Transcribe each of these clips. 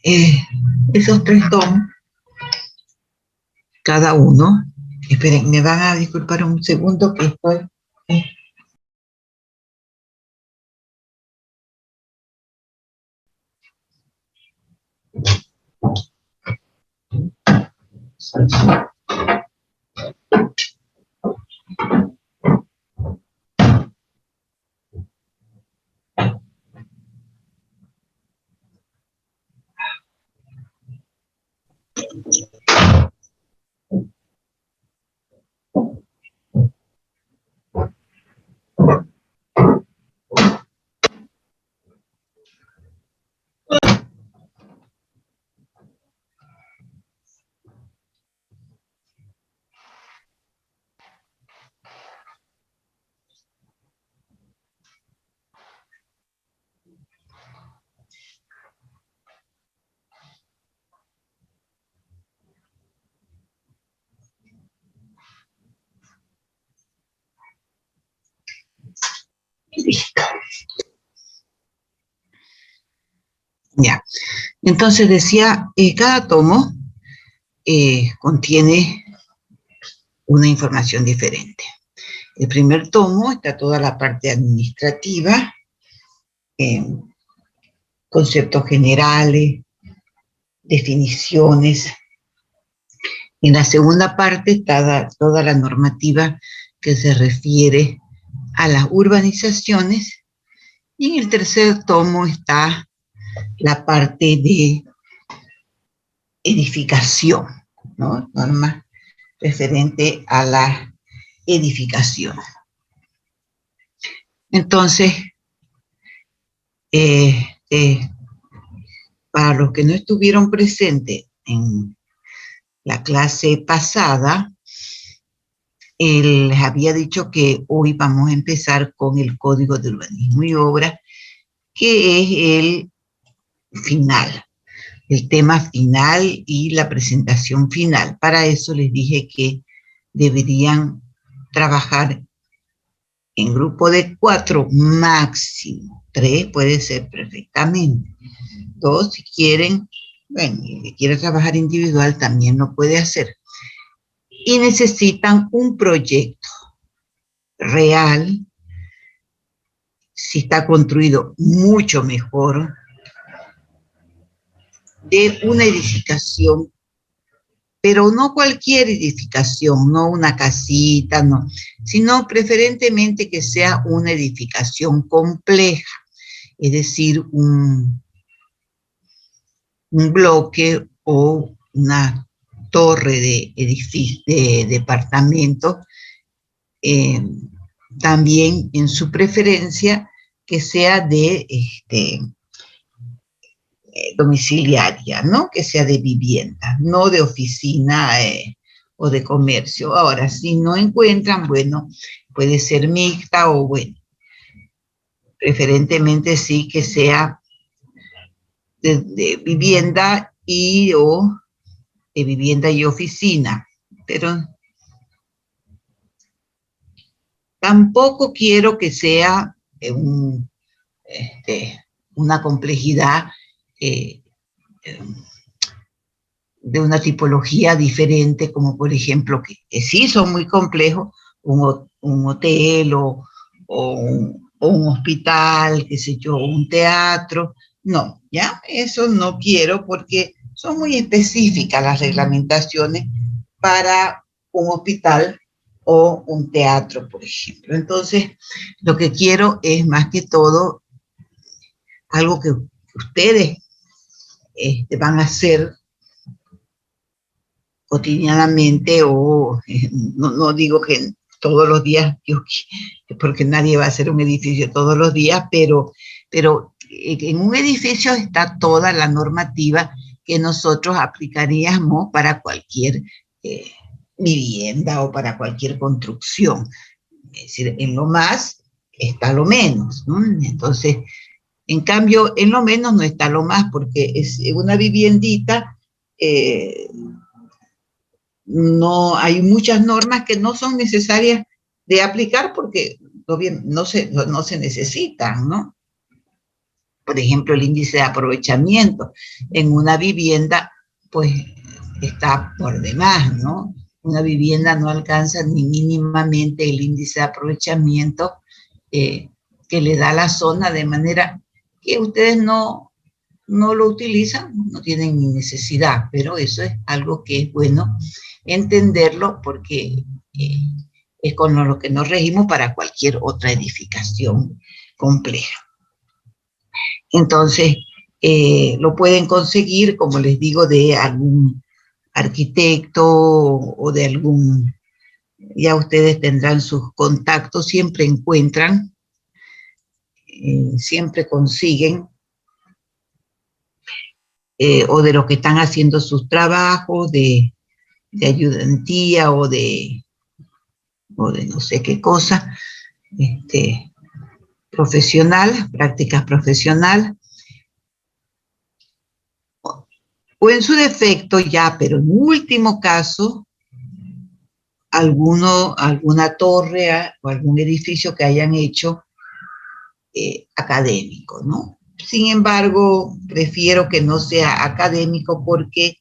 eh, esos 3 tomos, cada uno. Esperen, me van a disculpar un segundo que estoy... Listo. Ya. Entonces decía, cada tomo contiene una información diferente. El primer tomo está toda la parte administrativa, conceptos generales, definiciones. En la segunda parte está toda la normativa que se refiere a las urbanizaciones. Y en el tercer tomo está la parte de edificación, ¿no? Normas referente a la edificación. Entonces, para los que no estuvieron presentes en la clase pasada, les había dicho que hoy vamos a empezar con el Código de Urbanismo y Obra, que es el final, el tema final y la presentación final. Para eso les dije que deberían trabajar en grupo de 4, máximo 3, puede ser perfectamente. 2, si quieren, bueno, si quiere trabajar individual también lo puede hacer. Y necesitan un proyecto real, si está construido mucho mejor, de una edificación, pero no cualquier edificación, no una casita, no, sino preferentemente que sea una edificación compleja, es decir, un bloque o una torre de edificio, de departamento, también en su preferencia que sea de domiciliaria, ¿no? Que sea de vivienda, no de oficina o de comercio. Ahora, si no encuentran, bueno, puede ser mixta o, bueno, preferentemente sí que sea de vivienda o de vivienda y oficina, pero tampoco quiero que sea una complejidad eh, de una tipología diferente, como por ejemplo, que sí son muy complejos, un hotel o un hospital, qué sé yo, un teatro. No, ya, eso no quiero porque son muy específicas las reglamentaciones para un hospital o un teatro, por ejemplo. Entonces, lo que quiero es más que todo algo que ustedes van a hacer cotidianamente o no digo que todos los días, porque nadie va a hacer un edificio todos los días, pero en un edificio está toda la normativa que nosotros aplicaríamos para cualquier vivienda o para cualquier construcción. Es decir, en lo más está lo menos, ¿no? Entonces, en cambio, en lo menos no está lo más, porque es una viviendita, no hay muchas normas que no son necesarias de aplicar porque no se necesitan, ¿no? por ejemplo, el índice de aprovechamiento en una vivienda, pues está por demás, ¿no? Una vivienda no alcanza ni mínimamente el índice de aprovechamiento que le da la zona, de manera que ustedes no lo utilizan, no tienen ni necesidad, pero eso es algo que es bueno entenderlo porque es con lo que nos regimos para cualquier otra edificación compleja. Entonces, lo pueden conseguir, como les digo, de algún arquitecto o de algún, ya ustedes tendrán sus contactos, siempre encuentran, siempre consiguen, o de los que están haciendo sus trabajos de ayudantía o de no sé qué cosa, profesional, prácticas profesional, o en su defecto ya, pero en último caso, alguna torre o algún edificio que hayan hecho académico, ¿no? Sin embargo, prefiero que no sea académico porque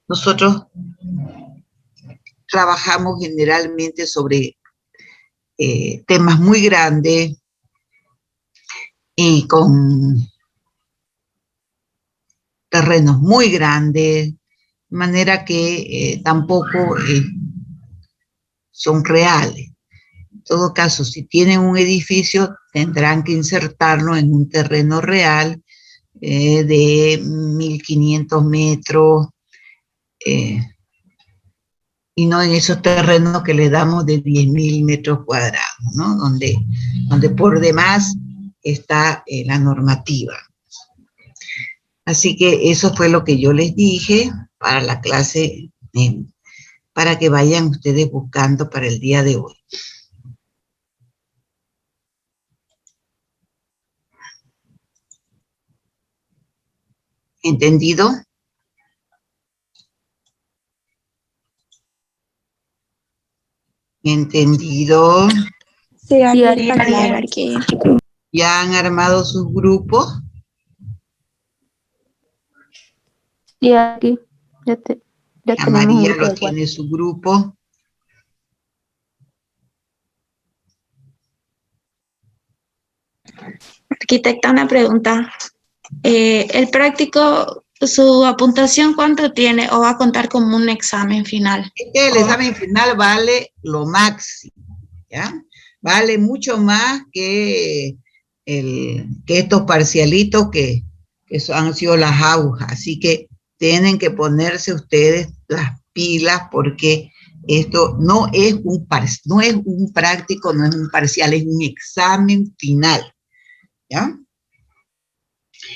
nosotros trabajamos generalmente sobre temas muy grandes y con terrenos muy grandes, de manera que tampoco son reales. En todo caso, si tienen un edificio, tendrán que insertarlo en un terreno real de 1500 metros, y no en esos terrenos que le damos de 10.000 metros cuadrados, ¿no? Donde por demás está la normativa. Así que eso fue lo que yo les dije para la clase, para que vayan ustedes buscando para el día de hoy. ¿Entendido? ¿Entendido? Sí, aquí. ¿Ya han armado sus grupos? Sí, aquí. Ya tenemos María un grupo lo de 4. tiene su grupo. Arquitecta, una pregunta. ¿El práctico, su apuntación cuánto tiene o va a contar como un examen final? Es que el examen final vale lo máximo, ¿ya? Vale mucho más que estos parcialitos que han sido las agujas. Así que tienen que ponerse ustedes las pilas porque esto no es un práctico, no es un parcial, es un examen final, ¿ya?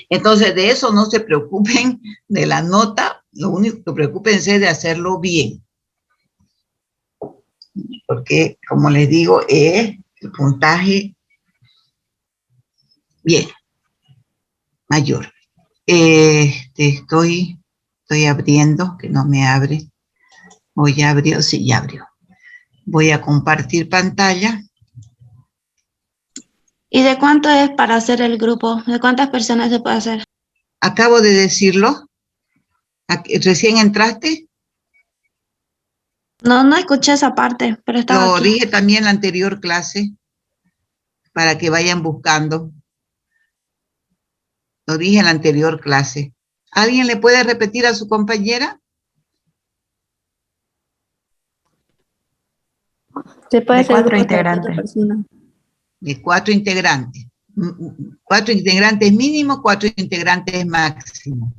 Entonces, de eso no se preocupen de la nota, lo único que preocupense es de hacerlo bien. Porque, como les digo, es el puntaje bien, mayor. Estoy abriendo, que no me abre. ¿O ya abrió? Sí, ya abrió. Voy a compartir pantalla. ¿Y de cuánto es para hacer el grupo? ¿De cuántas personas se puede hacer? Acabo de decirlo. ¿Recién entraste? No escuché esa parte, pero estaba Lo aquí. dije también en la anterior clase, para que vayan buscando. Lo dije en la anterior clase. ¿Alguien le puede repetir a su compañera? Se puede hacer 4 grupos de 4 integrantes. personas. De 4 integrantes. 4 integrantes mínimo, 4 integrantes máximo.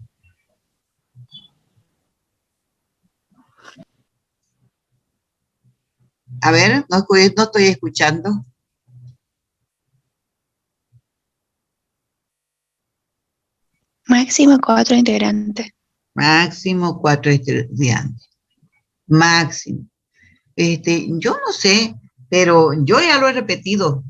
A ver, no estoy escuchando. Máximo 4 integrantes. Máximo 4 estudiantes. Máximo. Yo no sé, pero yo ya lo he repetido.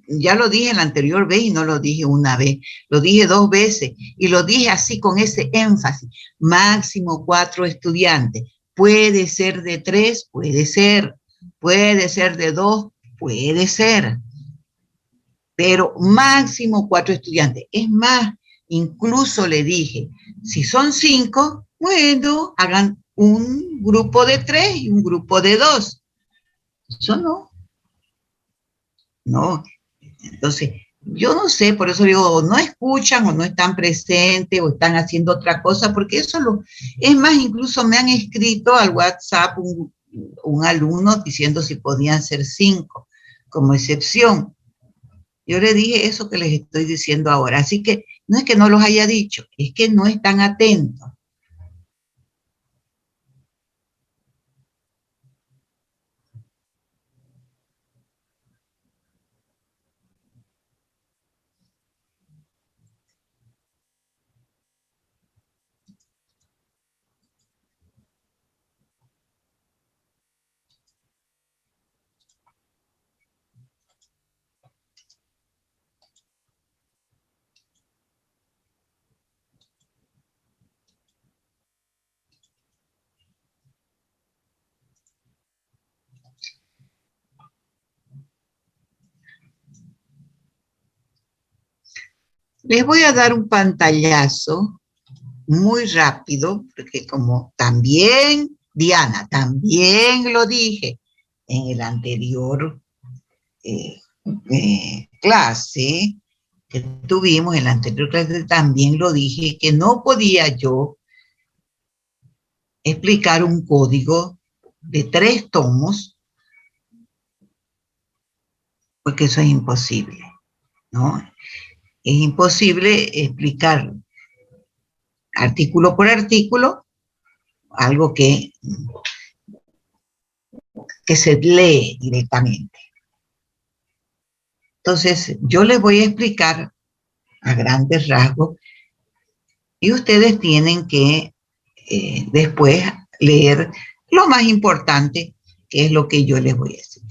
Ya lo dije en la anterior vez y no lo dije una vez. Lo dije 2 veces y lo dije así con ese énfasis. Máximo 4 estudiantes. Puede ser de 3, puede ser. Puede ser de 2, puede ser. pero máximo 4 estudiantes. Es más, incluso le dije, si son 5, bueno, hagan un grupo de 3 y un grupo de 2. Eso no. No. Entonces, yo no sé, por eso digo, no escuchan o no están presentes o están haciendo otra cosa, porque eso es más, incluso me han escrito al WhatsApp un alumno diciendo si podían ser 5 como excepción. Yo le dije eso que les estoy diciendo ahora, así que no es que no los haya dicho, es que no están atentos. Les voy a dar un pantallazo muy rápido, porque como también, Diana, también lo dije en el anterior clase que tuvimos, en la anterior clase también lo dije, que no podía yo explicar un código de 3 tomos, porque eso es imposible, ¿no? Es imposible explicar artículo por artículo algo que se lee directamente. Entonces, yo les voy a explicar a grandes rasgos y ustedes tienen que después leer lo más importante, que es lo que yo les voy a decir.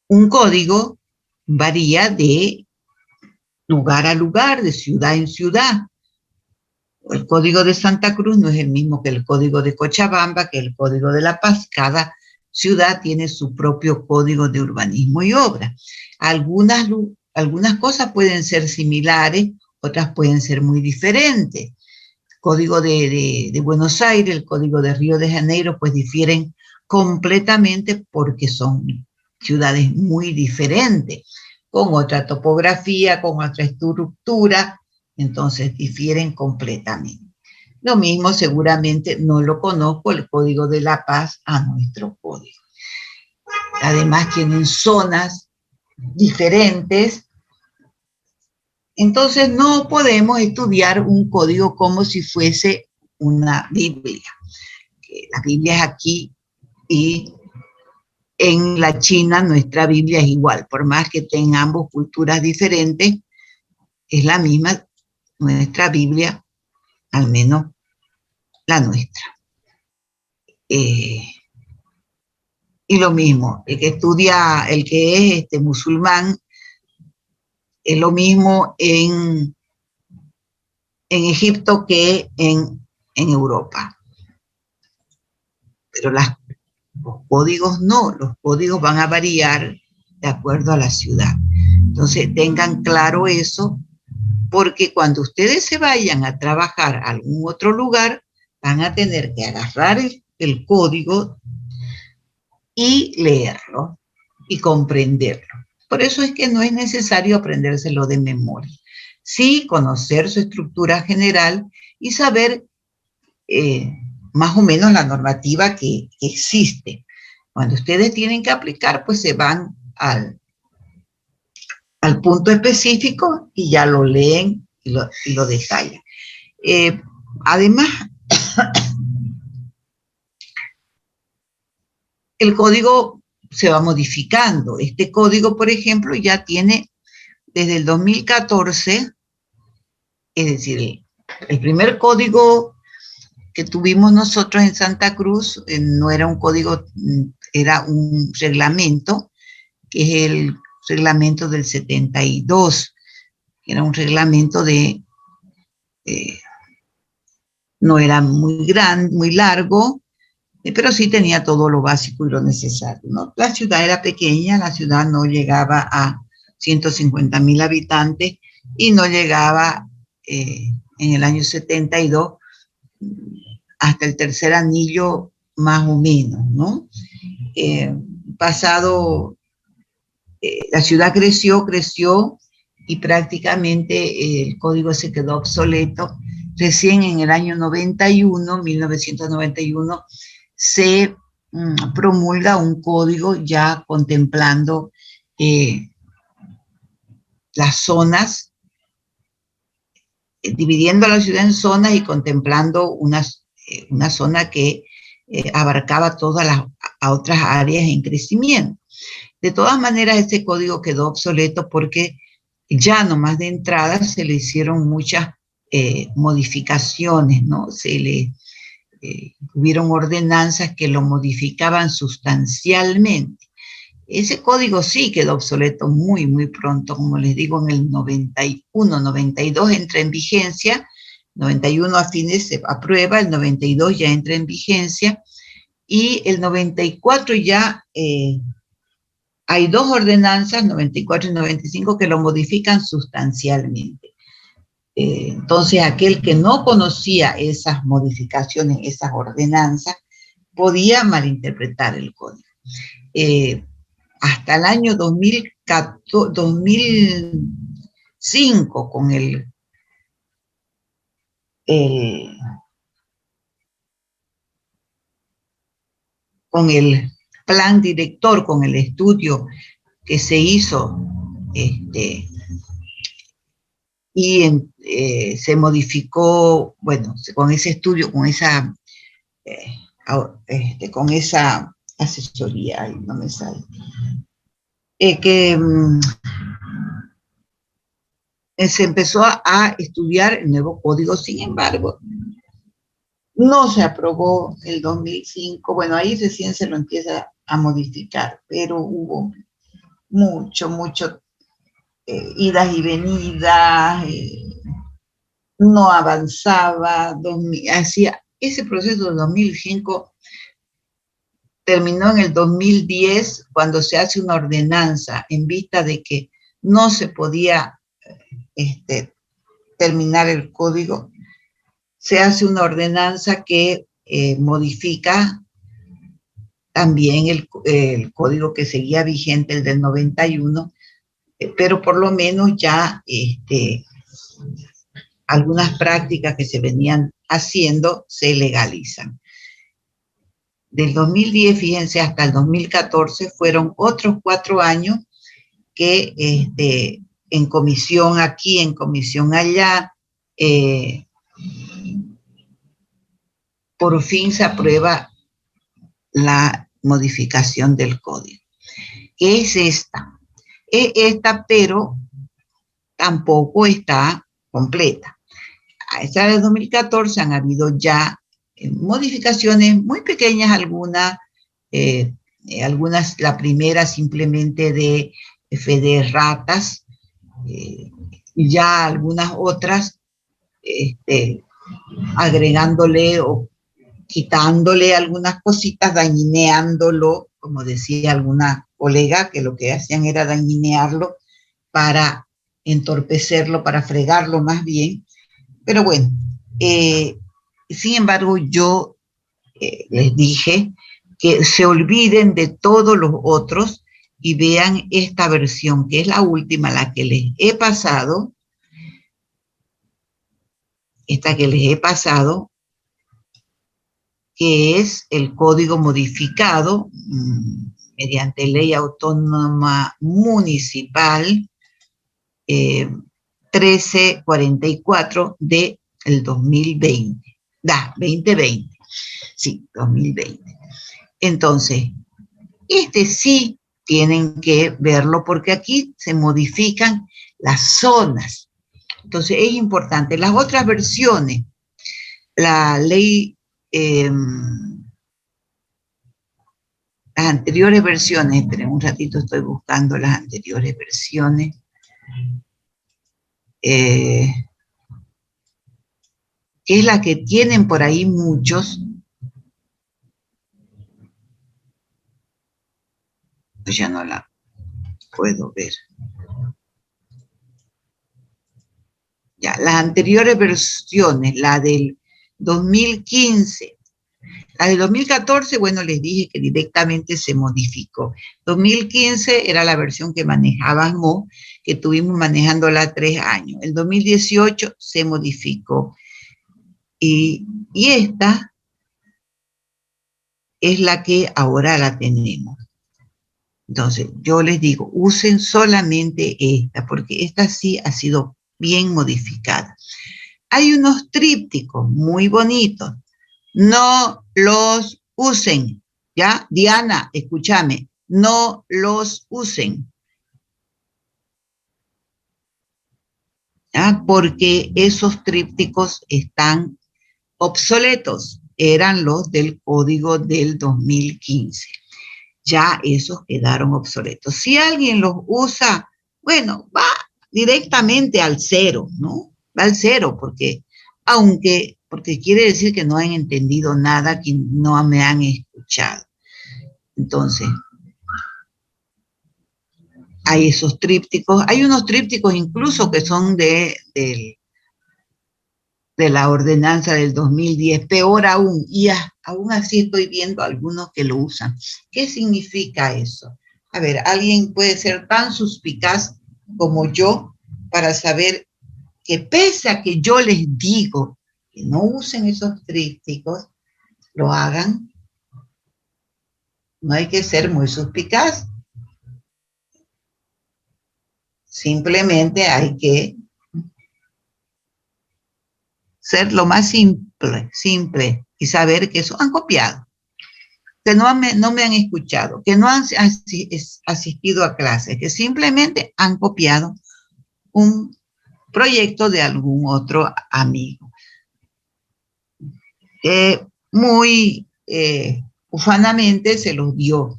Un código varía de lugar a lugar, de ciudad en ciudad. El código de Santa Cruz no es el mismo que el código de Cochabamba, que el código de La Paz. Cada ciudad tiene su propio código de urbanismo y obra. Algunas cosas pueden ser similares, otras pueden ser muy diferentes. El código de Buenos Aires, el código de Río de Janeiro, pues difieren completamente porque son ciudades muy diferentes, con otra topografía, con otra estructura, entonces difieren completamente. Lo mismo seguramente no lo conozco el código de La Paz a nuestro código. Además tienen zonas diferentes, entonces no podemos estudiar un código como si fuese una Biblia. La Biblia es aquí y en la China nuestra Biblia es igual, por más que tengamos culturas diferentes, es la misma nuestra Biblia, al menos la nuestra. Y lo mismo, el que estudia, el que es musulmán, es lo mismo en Egipto que en Europa. Pero los códigos no, los códigos van a variar de acuerdo a la ciudad. Entonces tengan claro eso, porque cuando ustedes se vayan a trabajar a algún otro lugar, van a tener que agarrar el código y leerlo y comprenderlo. Por eso es que no es necesario aprendérselo de memoria. Sí, conocer su estructura general y saber más o menos la normativa que existe. Cuando ustedes tienen que aplicar, pues se van al punto específico y ya lo leen y lo detallan. Además, el código se va modificando. Este código, por ejemplo, ya tiene desde el 2014, es decir, el primer código que tuvimos nosotros en Santa Cruz no era un código, era un reglamento, que es el reglamento del 72, que era un reglamento no era muy grande, muy largo, pero sí tenía todo lo básico y lo necesario, ¿no? La ciudad era pequeña, la ciudad no llegaba a 150.000 habitantes y no llegaba en el año 72 hasta el tercer anillo más o menos, ¿no? Pasado, la ciudad creció y prácticamente el código se quedó obsoleto. Recién en el año 1991, se promulga un código ya contemplando las zonas, dividiendo la ciudad en zonas y contemplando una zona que abarcaba todas las otras áreas en crecimiento. De todas maneras, ese código quedó obsoleto porque ya nomás de entrada se le hicieron muchas modificaciones, ¿no? Hubieron ordenanzas que lo modificaban sustancialmente. Ese código sí quedó obsoleto muy, muy pronto, como les digo, en el 91, 92 entra en vigencia, 91 a fines se aprueba, el 92 ya entra en vigencia, y el 94 ya hay dos ordenanzas, 94 y 95, que lo modifican sustancialmente. Entonces, aquel que no conocía esas modificaciones, esas ordenanzas, podía malinterpretar el código. Hasta el año 2005, con el plan director, con el estudio que se hizo, se modificó, bueno, con ese estudio, con esa asesoría, no me sale, se empezó a estudiar el nuevo código. Sin embargo, no se aprobó el 2005, bueno, ahí recién se lo empieza a modificar, pero hubo mucho idas y venidas, no avanzaba, hacía ese proceso de 2005, terminó en el 2010, cuando se hace una ordenanza en vista de que no se podía terminar el código. Se hace una ordenanza que modifica también el código que seguía vigente, el del 91, pero por lo menos ya algunas prácticas que se venían haciendo se legalizan. Del 2010, fíjense, hasta el 2014 fueron otros 4 años que en comisión aquí, en comisión allá, por fin se aprueba la modificación del código. ¿Qué es esta? Es esta, pero tampoco está completa. A esta de 2014 han habido ya modificaciones muy pequeñas, algunas, la primera simplemente de fe de ratas, ya algunas otras agregándole o quitándole algunas cositas, dañineándolo, como decía alguna colega, que lo que hacían era dañinearlo para entorpecerlo, para fregarlo más bien. Pero bueno, sin embargo, yo les dije que se olviden de todos los otros y vean esta versión, que es la última, la que les he pasado, esta que les he pasado, que es el código modificado mediante ley autónoma municipal 1344 del 2020. 2020. Sí, 2020. Entonces, sí tienen que verlo porque aquí se modifican las zonas. Entonces, es importante. Las otras versiones, la ley, las anteriores versiones, esperen un ratito, estoy buscando las anteriores versiones. Que es la que tienen por ahí muchos, Pues ya no la puedo ver. Ya, las anteriores versiones, la del 2015, la del 2014, bueno, les dije que directamente se modificó. 2015 era la versión que manejábamos, que estuvimos manejándola 3 años. El 2018 se modificó. Y esta es la que ahora la tenemos. Entonces, yo les digo, usen solamente esta, porque esta sí ha sido bien modificada. Hay unos trípticos muy bonitos. No los usen, ¿ya? Diana, escúchame, no los usen. ¿Ya? Porque esos trípticos están obsoletos. Eran los del código del 2015. Ya esos quedaron obsoletos. Si alguien los usa, bueno, va directamente al 0, ¿no? Va al 0 porque quiere decir que no han entendido nada, que no me han escuchado. Entonces, hay esos trípticos, hay unos trípticos incluso que son de la ordenanza del 2010, peor aún, y aún así estoy viendo algunos que lo usan. ¿Qué significa eso? A ver, alguien puede ser tan suspicaz como yo para saber que pese a que yo les digo que no usen esos trípticos, lo hagan. No hay que ser muy suspicaz. Simplemente hay que ser lo más simple y saber que eso han copiado, que no me han escuchado, que no han asistido a clases, que simplemente han copiado un proyecto de algún otro amigo. Muy ufanamente se los dio,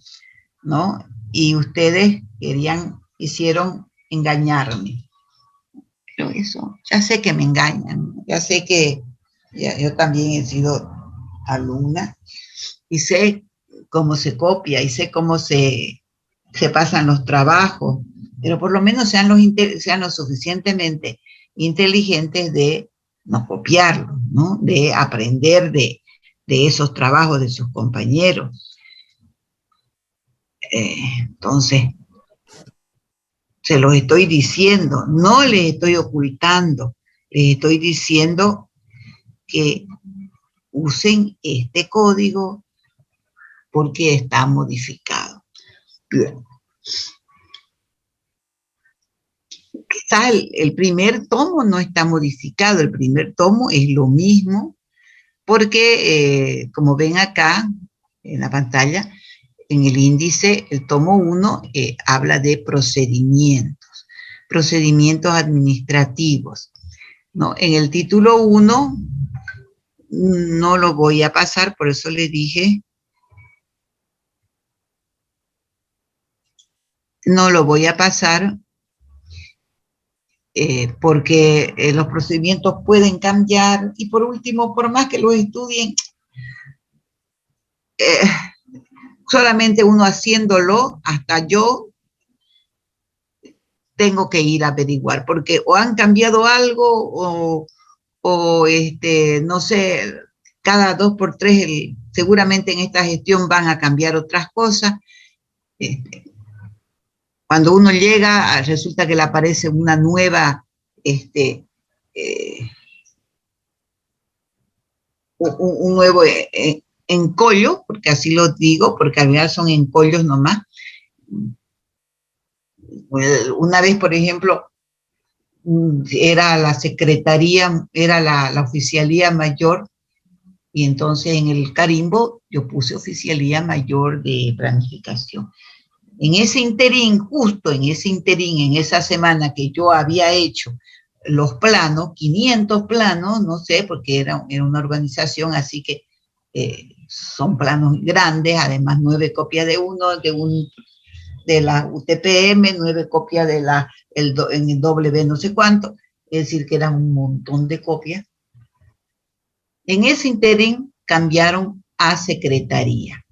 ¿no? Y ustedes quisieron engañarme. Pero eso, ya sé que me engañan, ya sé que yo también he sido alumna y sé cómo se copia y sé cómo se pasan los trabajos, pero por lo menos sean lo suficientemente inteligentes de no copiarlos, ¿no? De aprender de esos trabajos de sus compañeros. Entonces, se los estoy diciendo, no les estoy ocultando, les estoy diciendo que usen este código porque está modificado. Bien. Quizás el primer tomo no está modificado, el primer tomo es lo mismo, porque como ven acá en la pantalla, en el índice, el tomo 1 habla de procedimientos administrativos, ¿no? En el título 1 no lo voy a pasar, por eso le dije, no lo voy a pasar, porque los procedimientos pueden cambiar, y por último, por más que los estudien, solamente uno haciéndolo, hasta yo tengo que ir a averiguar, porque o han cambiado algo, o no sé, cada 2 por 3, seguramente en esta gestión van a cambiar otras cosas. Cuando uno llega, resulta que le aparece una nueva, un nuevo encollo, porque así lo digo, porque al final son encollos nomás. Una vez, por ejemplo, era la secretaría, era la oficialía mayor, y entonces en el carimbo yo puse oficialía mayor de planificación. En ese interín, justo en ese interín, en esa semana que yo había hecho los planos, 500 planos, no sé, porque era una organización, así que son planos grandes, además 9 copias de uno, de la UTPM, 9 copias de en el W no sé cuánto, es decir, que eran un montón de copias. En ese interín cambiaron a secretaría.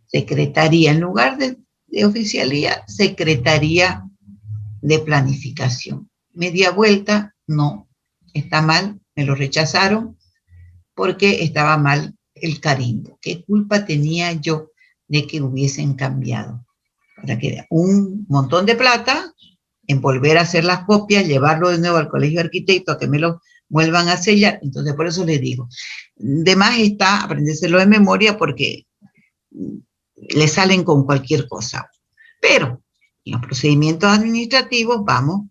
Secretaría, en lugar de de oficialía, Secretaría de Planificación. Media vuelta, no, está mal, me lo rechazaron porque estaba mal el carimbo. ¿Qué culpa tenía yo de que hubiesen cambiado? Para que un montón de plata en volver a hacer las copias, llevarlo de nuevo al colegio de arquitectos a que me lo vuelvan a sellar. Entonces, por eso les digo, de más está aprendérselo de memoria porque le salen con cualquier cosa. Pero en los procedimientos administrativos vamos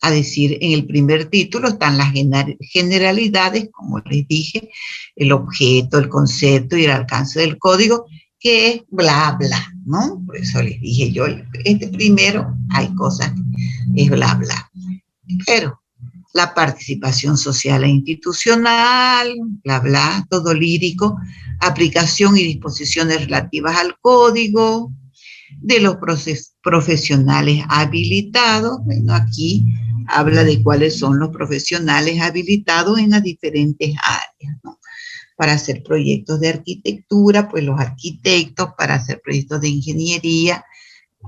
a decir, en el primer título están las generalidades, como les dije, el objeto, el concepto y el alcance del código, que es bla, bla, ¿no? Por eso les dije yo, este primero hay cosas que es bla, bla. Pero la participación social e institucional, bla, bla, todo lírico, aplicación y disposiciones relativas al código, de los profesionales habilitados. Bueno, aquí habla de cuáles son los profesionales habilitados en las diferentes áreas, ¿no? Para hacer proyectos de arquitectura, pues los arquitectos; para hacer proyectos de ingeniería,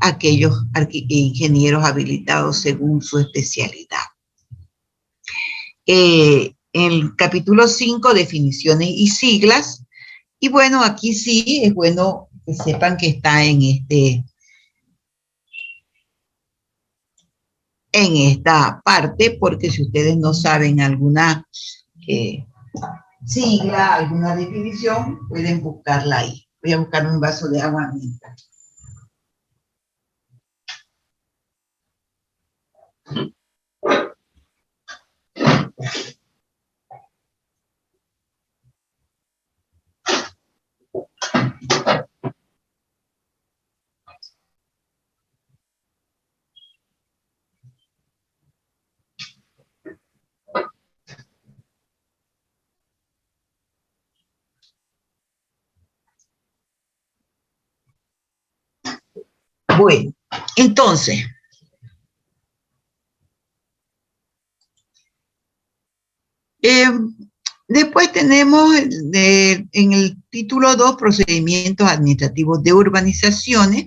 aquellos ingenieros habilitados según su especialidad. El capítulo 5, definiciones y siglas. Y bueno, aquí sí es bueno que sepan que está en esta parte, porque si ustedes no saben alguna sigla, alguna definición, pueden buscarla ahí. Voy a buscar un vaso de agua mientras. Bueno, entonces, después tenemos en el título 2, procedimientos administrativos de urbanizaciones.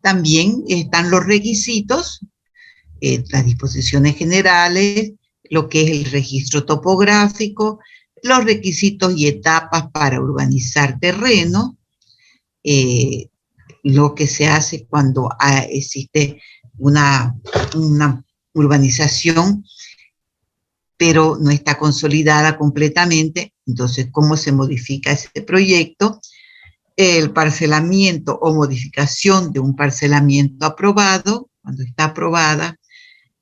También están los requisitos, las disposiciones generales, lo que es el registro topográfico, los requisitos y etapas para urbanizar terreno, lo que se hace cuando existe una urbanización, pero no está consolidada completamente. Entonces, ¿cómo se modifica ese proyecto? El parcelamiento o modificación de un parcelamiento aprobado, cuando está aprobada,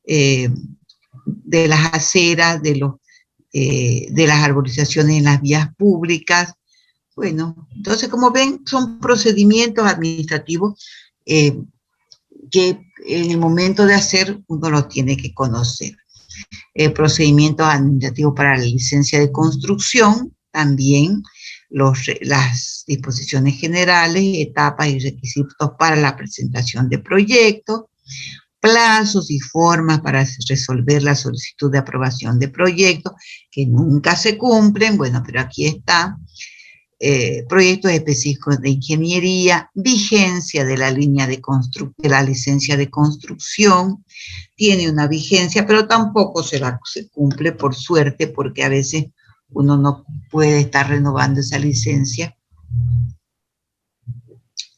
de las aceras, de las arborizaciones en las vías públicas. Bueno, entonces, como ven, son procedimientos administrativos que en el momento de hacer uno los tiene que conocer. Procedimientos administrativos para la licencia de construcción, también las disposiciones generales, etapas y requisitos para la presentación de proyectos, plazos y formas para resolver la solicitud de aprobación de proyectos que nunca se cumplen. Bueno, pero aquí está. Proyectos específicos de ingeniería, vigencia de la licencia de construcción, tiene una vigencia, pero tampoco se cumple, por suerte, porque a veces uno no puede estar renovando esa licencia.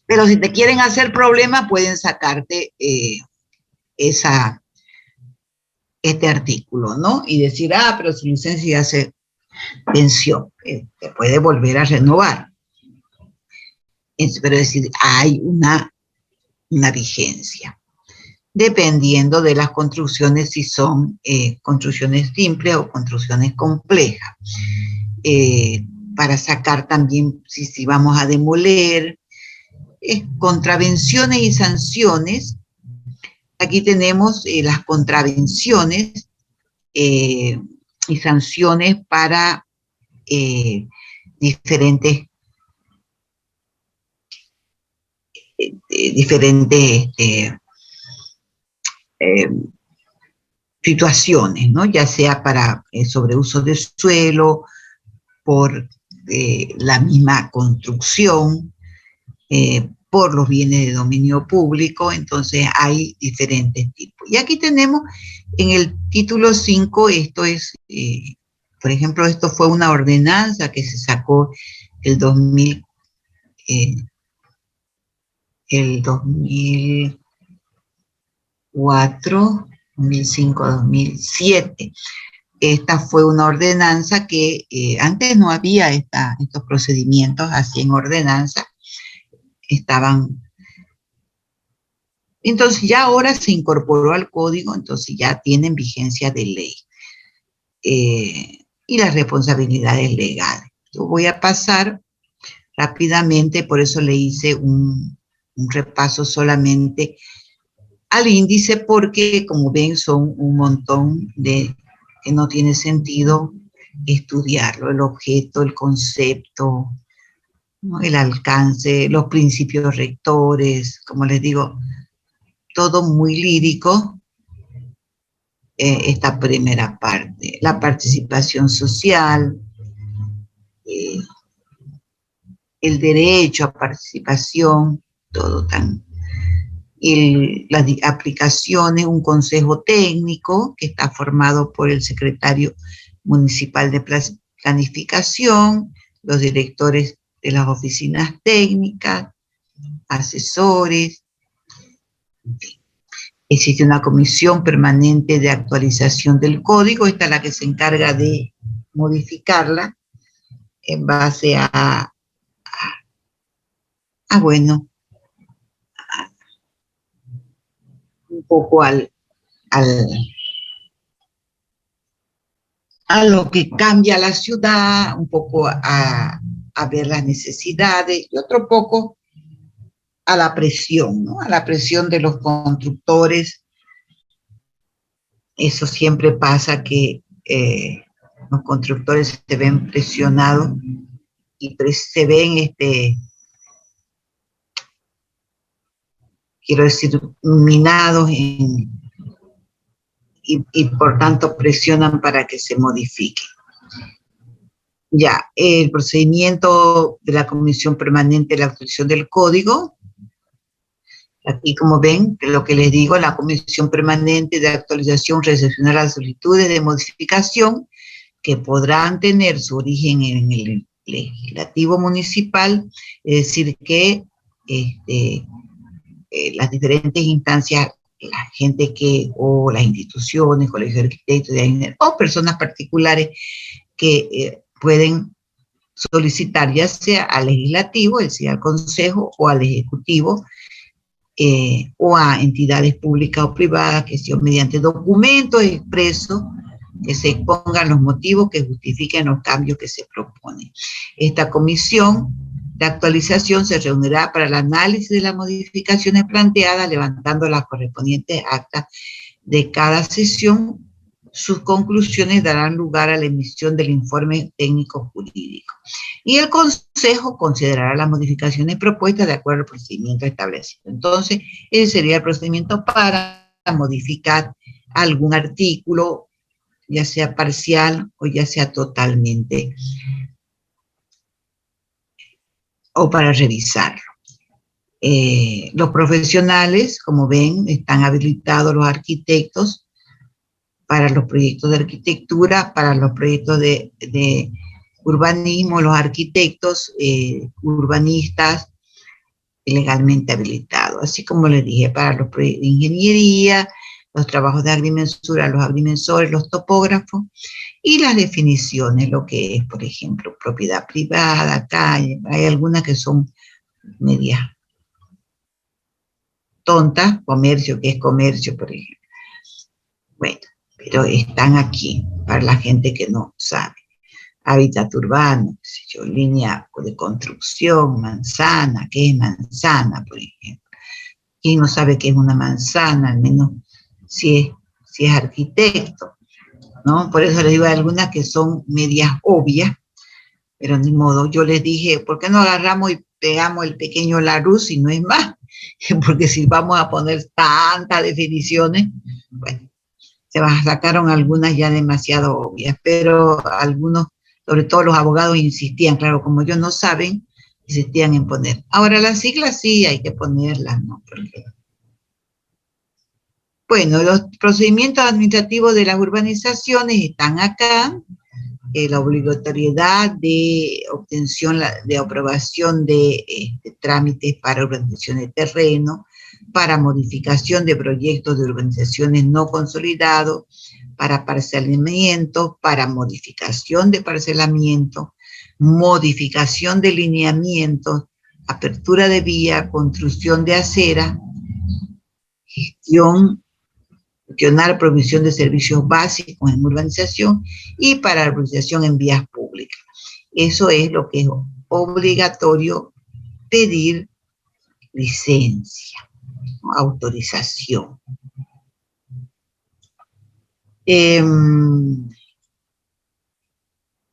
Pero si te quieren hacer problema, pueden sacarte este artículo, ¿no? Y decir, pero su licencia ya se venció, te puede volver a renovar. Pero es decir, hay una vigencia, dependiendo de las construcciones, si son construcciones simples o construcciones complejas. Para sacar también, si vamos a demoler, contravenciones y sanciones. Aquí tenemos las contravenciones y sanciones para diferentes situaciones, ¿no? Ya sea para sobreuso de suelo, por la misma construcción, por los bienes de dominio público, entonces hay diferentes tipos. Y aquí tenemos en el título 5, esto es, por ejemplo, esto fue una ordenanza que se sacó el 2004, 2005, 2007. Esta fue una ordenanza que antes no había estos procedimientos así en ordenanza, estaban. Entonces ya ahora se incorporó al código, entonces ya tienen vigencia de ley. Y las responsabilidades legales. Yo voy a pasar rápidamente, por eso le hice un repaso solamente al índice, porque como ven son un montón de que no tiene sentido estudiarlo, el objeto, el concepto, ¿no? El alcance, los principios rectores, como les digo, todo muy lírico, esta primera parte, la participación social, el derecho a participación, todo tan, las aplicaciones, un consejo técnico que está formado por el secretario municipal de planificación, los directores de las oficinas técnicas, asesores, en fin. Existe una comisión permanente de actualización del código, esta es la que se encarga de modificarla en base bueno, un poco a lo que cambia la ciudad, un poco a ver las necesidades y otro poco a la presión, ¿no? A la presión de los constructores. Eso siempre pasa, que los constructores se ven presionados y se ven, quiero decir, minados y por tanto presionan para que se modifique. Ya, el procedimiento de la Comisión Permanente de la Actualización del Código. Aquí, como ven, lo que les digo, la Comisión Permanente de Actualización recepcionará las solicitudes de modificación que podrán tener su origen en el legislativo municipal, es decir, que las diferentes instancias, la gente o las instituciones, colegios de arquitectos, o personas particulares que pueden solicitar ya sea al legislativo, es decir, al consejo, o al ejecutivo, o a entidades públicas o privadas, que sea mediante documentos expresos que se expongan los motivos que justifiquen los cambios que se proponen. Esta comisión de actualización se reunirá para el análisis de las modificaciones planteadas, levantando las correspondientes actas de cada sesión. Sus conclusiones darán lugar a la emisión del informe técnico jurídico. Y el Consejo considerará las modificaciones propuestas de acuerdo al procedimiento establecido. Entonces, ese sería el procedimiento para modificar algún artículo, ya sea parcial o ya sea totalmente, o para revisarlo. Los profesionales, como ven, están habilitados los arquitectos para los proyectos de arquitectura, para los proyectos de urbanismo, los arquitectos, urbanistas legalmente habilitados, así como les dije, para los proyectos de ingeniería, los trabajos de agrimensura, los agrimensores, los topógrafos, y las definiciones, lo que es, por ejemplo, propiedad privada, calle. Hay algunas que son medias tontas, comercio, que es comercio, por ejemplo. Bueno, pero están aquí para la gente que no sabe. Hábitat urbano, qué sé yo, línea de construcción, manzana, ¿qué es manzana, por ejemplo? ¿Quién no sabe qué es una manzana? Al menos si es arquitecto, ¿no? Por eso les digo, hay algunas que son medias obvias, pero ni modo. Yo les dije, ¿por qué no agarramos y pegamos el pequeño Larousse y no es más? Porque si vamos a poner tantas definiciones, bueno, se sacaron algunas ya demasiado obvias, pero algunos, sobre todo los abogados, insistían, claro, como ellos no saben, insistían en poner. Ahora las siglas sí hay que ponerlas, ¿no? Porque... Bueno, los procedimientos administrativos de las urbanizaciones están acá. La obligatoriedad de obtención, de aprobación de trámites para urbanización de terreno, para modificación de proyectos de urbanizaciones no consolidados, para parcelamiento, para modificación de parcelamiento, modificación de lineamientos, apertura de vía, construcción de acera, gestionar provisión de servicios básicos en urbanización y para la urbanización en vías públicas. Eso es lo que es obligatorio pedir licencia, ¿no? Autorización.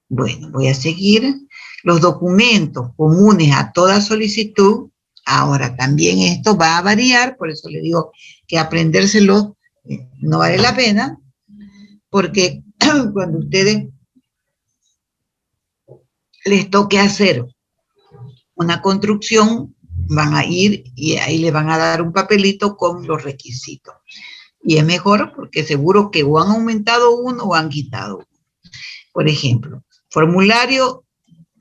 Bueno, voy a seguir. Los documentos comunes a toda solicitud. Ahora, también esto va a variar, por eso le digo que aprendérselo no vale la pena, porque cuando ustedes les toque hacer una construcción, van a ir y ahí le van a dar un papelito con los requisitos. Y es mejor porque seguro que o han aumentado uno o han quitado uno. Por ejemplo, formulario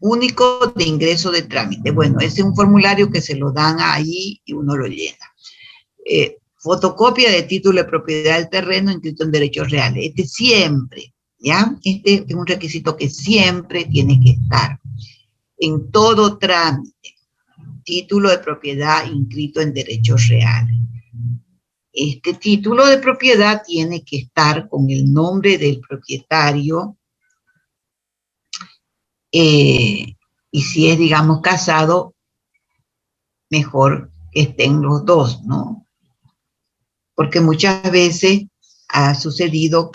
único de ingreso de trámite. Bueno, ese es un formulario que se lo dan ahí y uno lo llena. Fotocopia de título de propiedad del terreno inscrito en derechos reales. Este siempre, ¿ya? Este es un requisito que siempre tiene que estar en todo trámite. Título de propiedad inscrito en derechos reales. Este título de propiedad tiene que estar con el nombre del propietario, y si es, digamos, casado, mejor que estén los dos, ¿no? Porque muchas veces ha sucedido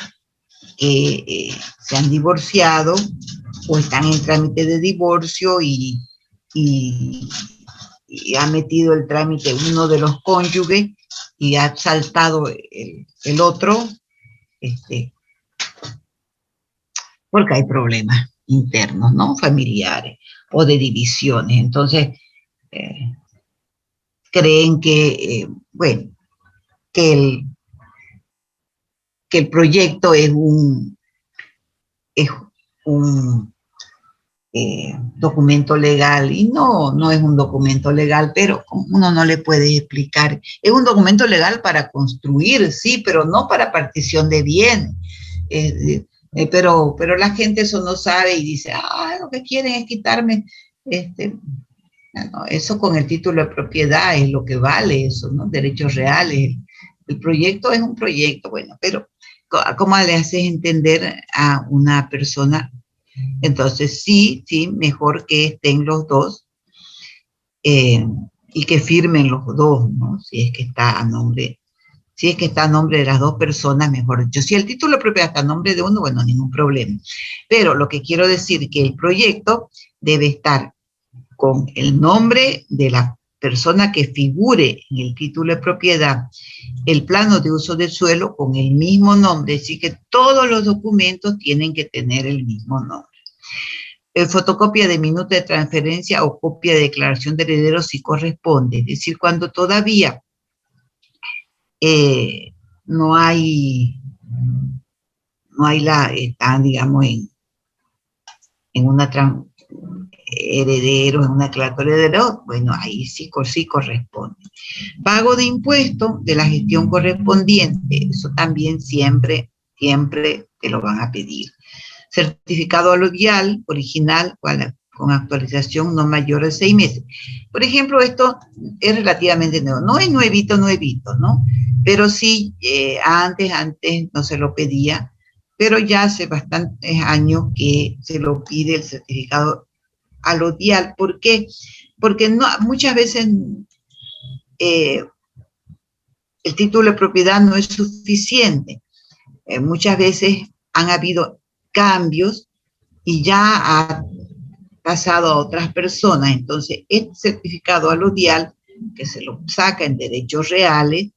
que se han divorciado o están en trámite de divorcio y ha metido el trámite uno de los cónyuges y ha saltado el otro, porque hay problemas internos, ¿no? Familiares o de divisiones. Entonces, creen que, bueno, que el proyecto es un documento legal, y no es un documento legal, pero uno no le puede explicar. Es un documento legal para construir, sí, pero no para partición de bienes. Pero la gente eso no sabe y dice, lo que quieren es quitarme, no, eso con el título de propiedad es lo que vale eso, ¿no? Derechos reales. El proyecto es un proyecto, bueno, pero ¿cómo le haces entender a una persona? Entonces sí, mejor que estén los dos y que firmen los dos, ¿no? Si es que está a nombre de las dos personas, mejor dicho. Si el título de propiedad está a nombre de uno, bueno, ningún problema. Pero lo que quiero decir es que el proyecto debe estar con el nombre de la persona que figure en el título de propiedad, el plano de uso de suelo con el mismo nombre, así que todos los documentos tienen que tener el mismo nombre. Fotocopia de minuta de transferencia o copia de declaración de herederos si corresponde, es decir, cuando todavía no hay están, digamos, en una herederos, en una declaratoria de herederos, bueno, ahí sí corresponde. Pago de impuestos de la gestión correspondiente, eso también siempre te lo van a pedir. Certificado aluvial, original, con actualización no mayor de 6 meses. Por ejemplo, esto es relativamente nuevo. No es nuevito, ¿no? Pero sí, antes no se lo pedía, pero ya hace bastantes años que se lo pide el certificado aluvial. ¿Por qué? Porque muchas veces el título de propiedad no es suficiente. Muchas veces han habido cambios y ya ha pasado a otras personas. Entonces, este certificado aluvial, que se lo saca en derechos reales,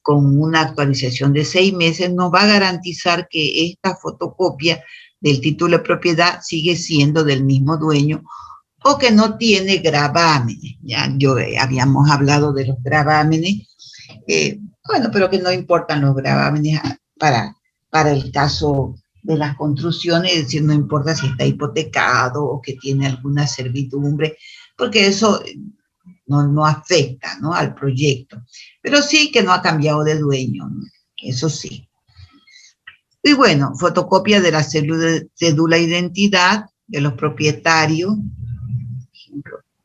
con una actualización de 6 meses, nos va a garantizar que esta fotocopia del título de propiedad sigue siendo del mismo dueño o que no tiene gravámenes. Ya habíamos hablado de los gravámenes, bueno, pero que no importan los gravámenes para el caso de las construcciones, es decir, no importa si está hipotecado o que tiene alguna servidumbre, porque eso no afecta, ¿no?, al proyecto. Pero sí que no ha cambiado de dueño, ¿no? Eso sí. Y bueno, fotocopia de la cédula de identidad de los propietarios.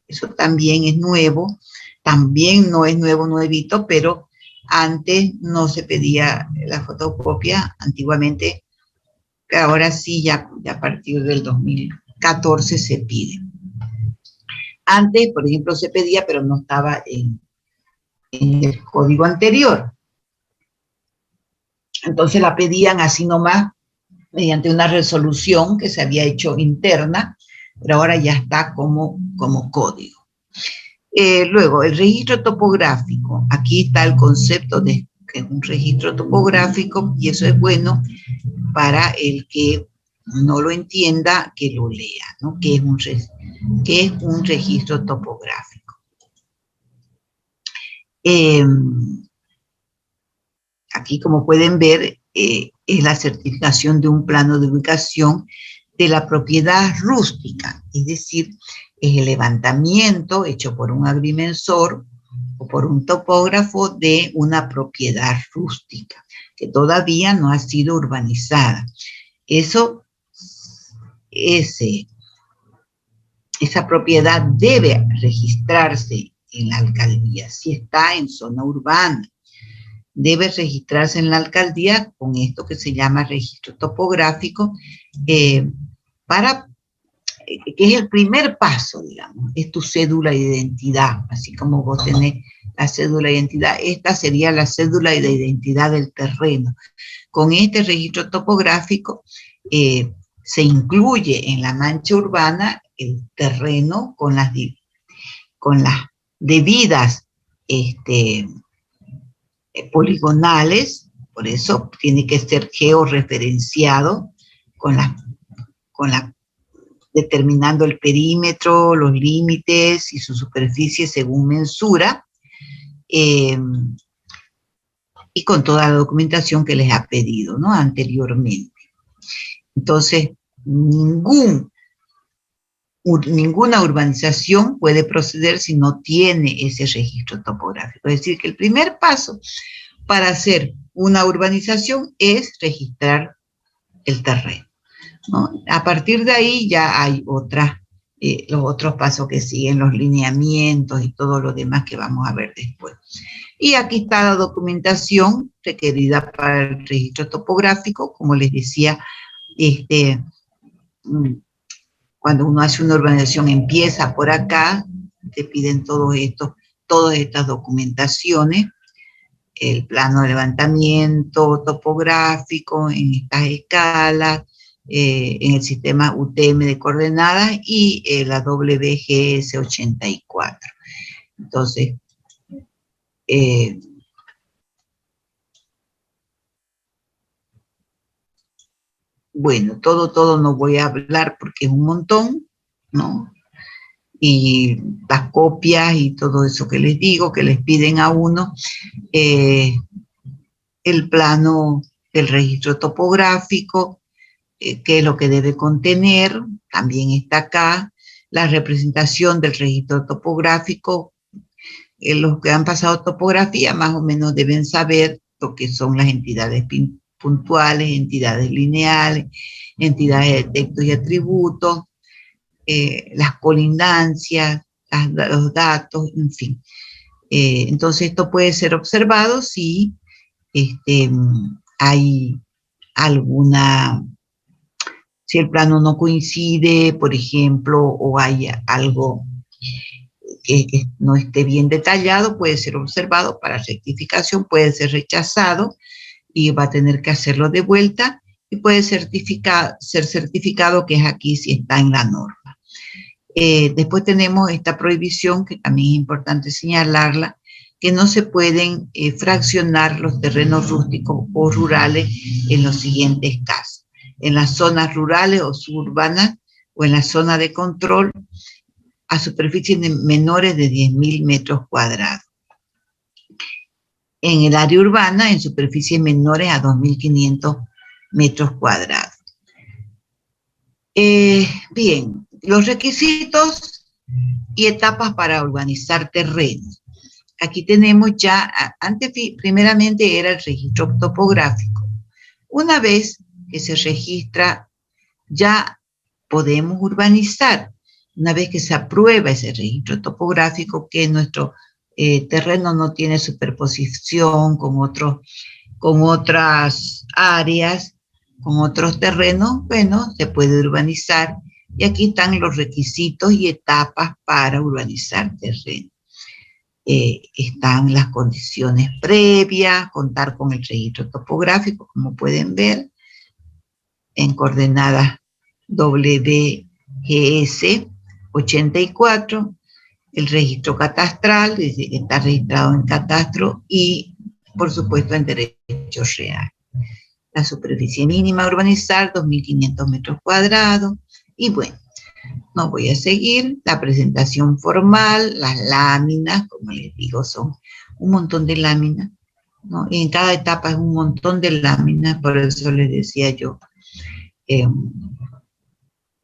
Eso también es nuevo. También no es nuevo, nuevito, pero antes no se pedía la fotocopia, antiguamente, pero ahora sí, ya a partir del 2014 se pide. Antes, por ejemplo, se pedía, pero no estaba en el código anterior. Entonces la pedían así nomás, mediante una resolución que se había hecho interna, pero ahora ya está como código. Luego, el registro topográfico. Aquí está el concepto de que es un registro topográfico, y eso es bueno para el que no lo entienda, que lo lea, ¿no? ¿Qué es un registro topográfico? Aquí, como pueden ver, es la certificación de un plano de ubicación de la propiedad rústica, es decir, es el levantamiento hecho por un agrimensor o por un topógrafo de una propiedad rústica que todavía no ha sido urbanizada. Esa propiedad debe registrarse en la alcaldía, si está en zona urbana. Debe registrarse en la alcaldía con esto que se llama registro topográfico, que es el primer paso, digamos, es tu cédula de identidad, así como vos tenés la cédula de identidad, esta sería la cédula de identidad del terreno. Con este registro topográfico se incluye en la mancha urbana el terreno con las debidas poligonales, por eso tiene que ser georreferenciado determinando el perímetro, los límites y su superficie según mensura, y con toda la documentación que les ha pedido, ¿no?, anteriormente. Entonces, ninguna urbanización puede proceder si no tiene ese registro topográfico. Es decir, que el primer paso para hacer una urbanización es registrar el terreno, ¿no? A partir de ahí ya hay los otros pasos que siguen, los lineamientos y todo lo demás que vamos a ver después. Y aquí está la documentación requerida para el registro topográfico. Como les decía, cuando uno hace una urbanización empieza por acá, te piden todas estas documentaciones, el plano de levantamiento topográfico en estas escalas, en el sistema UTM de coordenadas y la WGS 84. Entonces, bueno, todo no voy a hablar porque es un montón, ¿no? Y las copias y todo eso que les digo, que les piden a uno, el plano del registro topográfico, qué es lo que debe contener, también está acá, la representación del registro topográfico. Los que han pasado topografía más o menos deben saber lo que son las entidades puntuales, entidades lineales, entidades de textos y atributos, las colindancias, los datos, en fin. Entonces esto puede ser observado si hay si el plano no coincide, por ejemplo, o hay algo que no esté bien detallado, puede ser observado para rectificación, puede ser rechazado y va a tener que hacerlo de vuelta, y puede ser certificado, que es aquí si está en la norma. Después tenemos esta prohibición, que también es importante señalarla, que no se pueden fraccionar los terrenos rústicos o rurales en los siguientes casos: en las zonas rurales o suburbanas, o en la zona de control, a superficies menores de 10.000 metros cuadrados. En el área urbana, en superficies menores a 2.500 metros cuadrados. Bien, los requisitos y etapas para urbanizar terrenos. Aquí tenemos ya, primeramente era el registro topográfico. Una vez que se registra, ya podemos urbanizar. Una vez que se aprueba ese registro topográfico, que nuestro terreno no tiene superposición con otras áreas, con otros terrenos, bueno, se puede urbanizar. Y aquí están los requisitos y etapas para urbanizar terreno. Están las condiciones previas, contar con el registro topográfico, como pueden ver, en coordenadas WGS 84, el registro catastral, que está registrado en catastro, y por supuesto en derecho real. La superficie mínima a urbanizar, 2.500 metros cuadrados, y bueno, no voy a seguir. La presentación formal, las láminas, como les digo, son un montón de láminas, ¿no? Y en cada etapa es un montón de láminas, por eso les decía yo,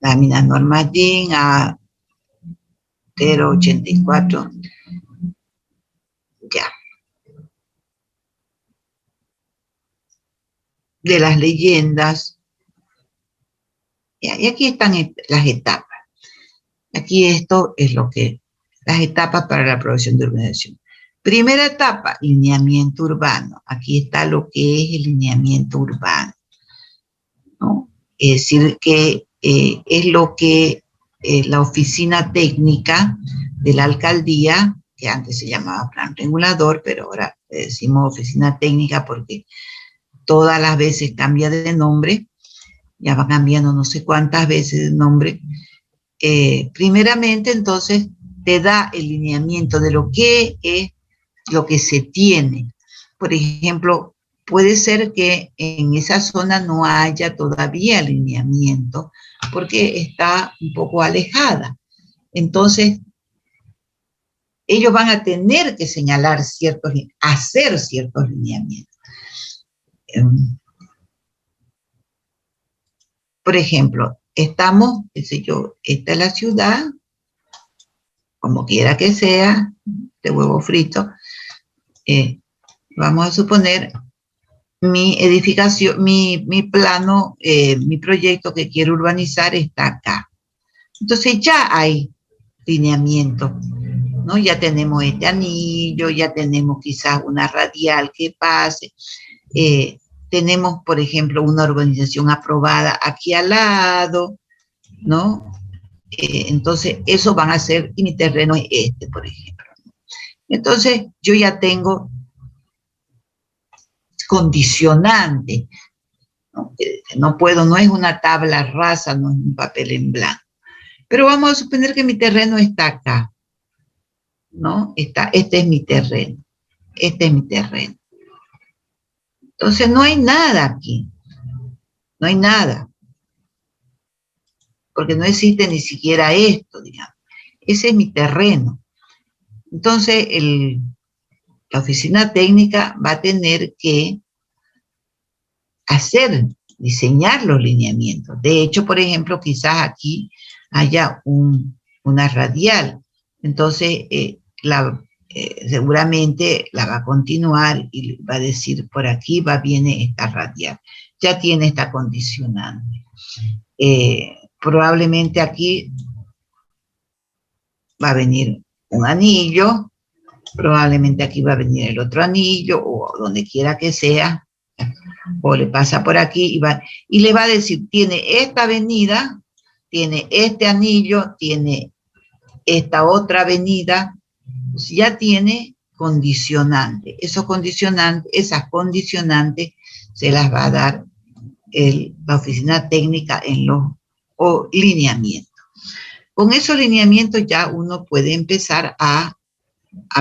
láminas Norma Jean a 084, ya. De las leyendas. Ya, y aquí están las etapas. Aquí esto es las etapas para la aprobación de urbanización. Primera etapa, lineamiento urbano. Aquí está lo que es el lineamiento urbano, ¿no? Es decir, que es lo que la oficina técnica de la alcaldía, que antes se llamaba plan regulador, pero ahora le decimos oficina técnica porque todas las veces cambia de nombre, ya va cambiando no sé cuántas veces de nombre. Primeramente, entonces, te da el lineamiento de lo que es lo que se tiene. Por ejemplo, puede ser que en esa zona no haya todavía lineamiento porque está un poco alejada. Entonces, ellos van a tener que señalar hacer ciertos lineamientos. Por ejemplo, estamos, qué sé yo, esta es la ciudad, como quiera que sea, de huevo frito. Vamos a suponer mi edificación, mi plano, mi proyecto que quiero urbanizar está acá. Entonces ya hay lineamiento, ¿no? Ya tenemos este anillo, ya tenemos quizás una radial que pase. Tenemos, por ejemplo, una urbanización aprobada aquí al lado, ¿no? Entonces, eso van a ser, y mi terreno es este, por ejemplo. Entonces, yo ya tengo condicionante, ¿no? No puedo, no es una tabla rasa, no es un papel en blanco. Pero vamos a suponer que mi terreno está acá, ¿no? Este es mi terreno, este es mi terreno. Entonces, no hay nada aquí, no hay nada, porque no existe ni siquiera esto, digamos. Ese es mi terreno. Entonces, la oficina técnica va a tener que diseñar los lineamientos. De hecho, por ejemplo, quizás aquí haya una radial. Entonces, seguramente la va a continuar y va a decir, por aquí viene esta radial. Ya tiene esta condicionante. Probablemente aquí va a venir un anillo, probablemente aquí va a venir el otro anillo, o donde quiera que sea, o le pasa por aquí y le va a decir, tiene esta avenida, tiene este anillo, tiene esta otra avenida, pues ya tiene condicionante. Esas condicionantes se las va a dar la oficina técnica en los lineamientos. Con esos lineamientos ya uno puede empezar a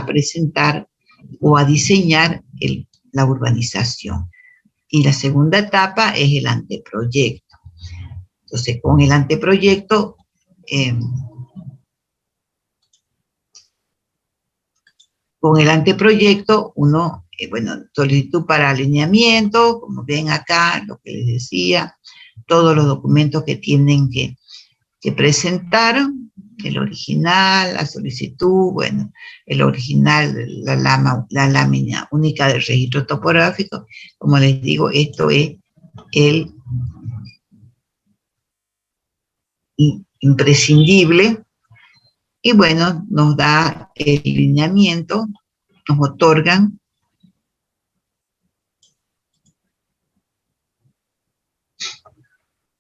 presentar o a diseñar la urbanización. Y la segunda etapa es el anteproyecto. Entonces, con el anteproyecto Con el anteproyecto, uno, bueno, solicitud para alineamiento, como ven acá, lo que les decía, todos los documentos que tienen que presentar, el original, la solicitud, bueno, el original, la lámina única del registro topográfico. Como les digo, esto es el imprescindible. Y bueno, nos da el lineamiento, nos otorgan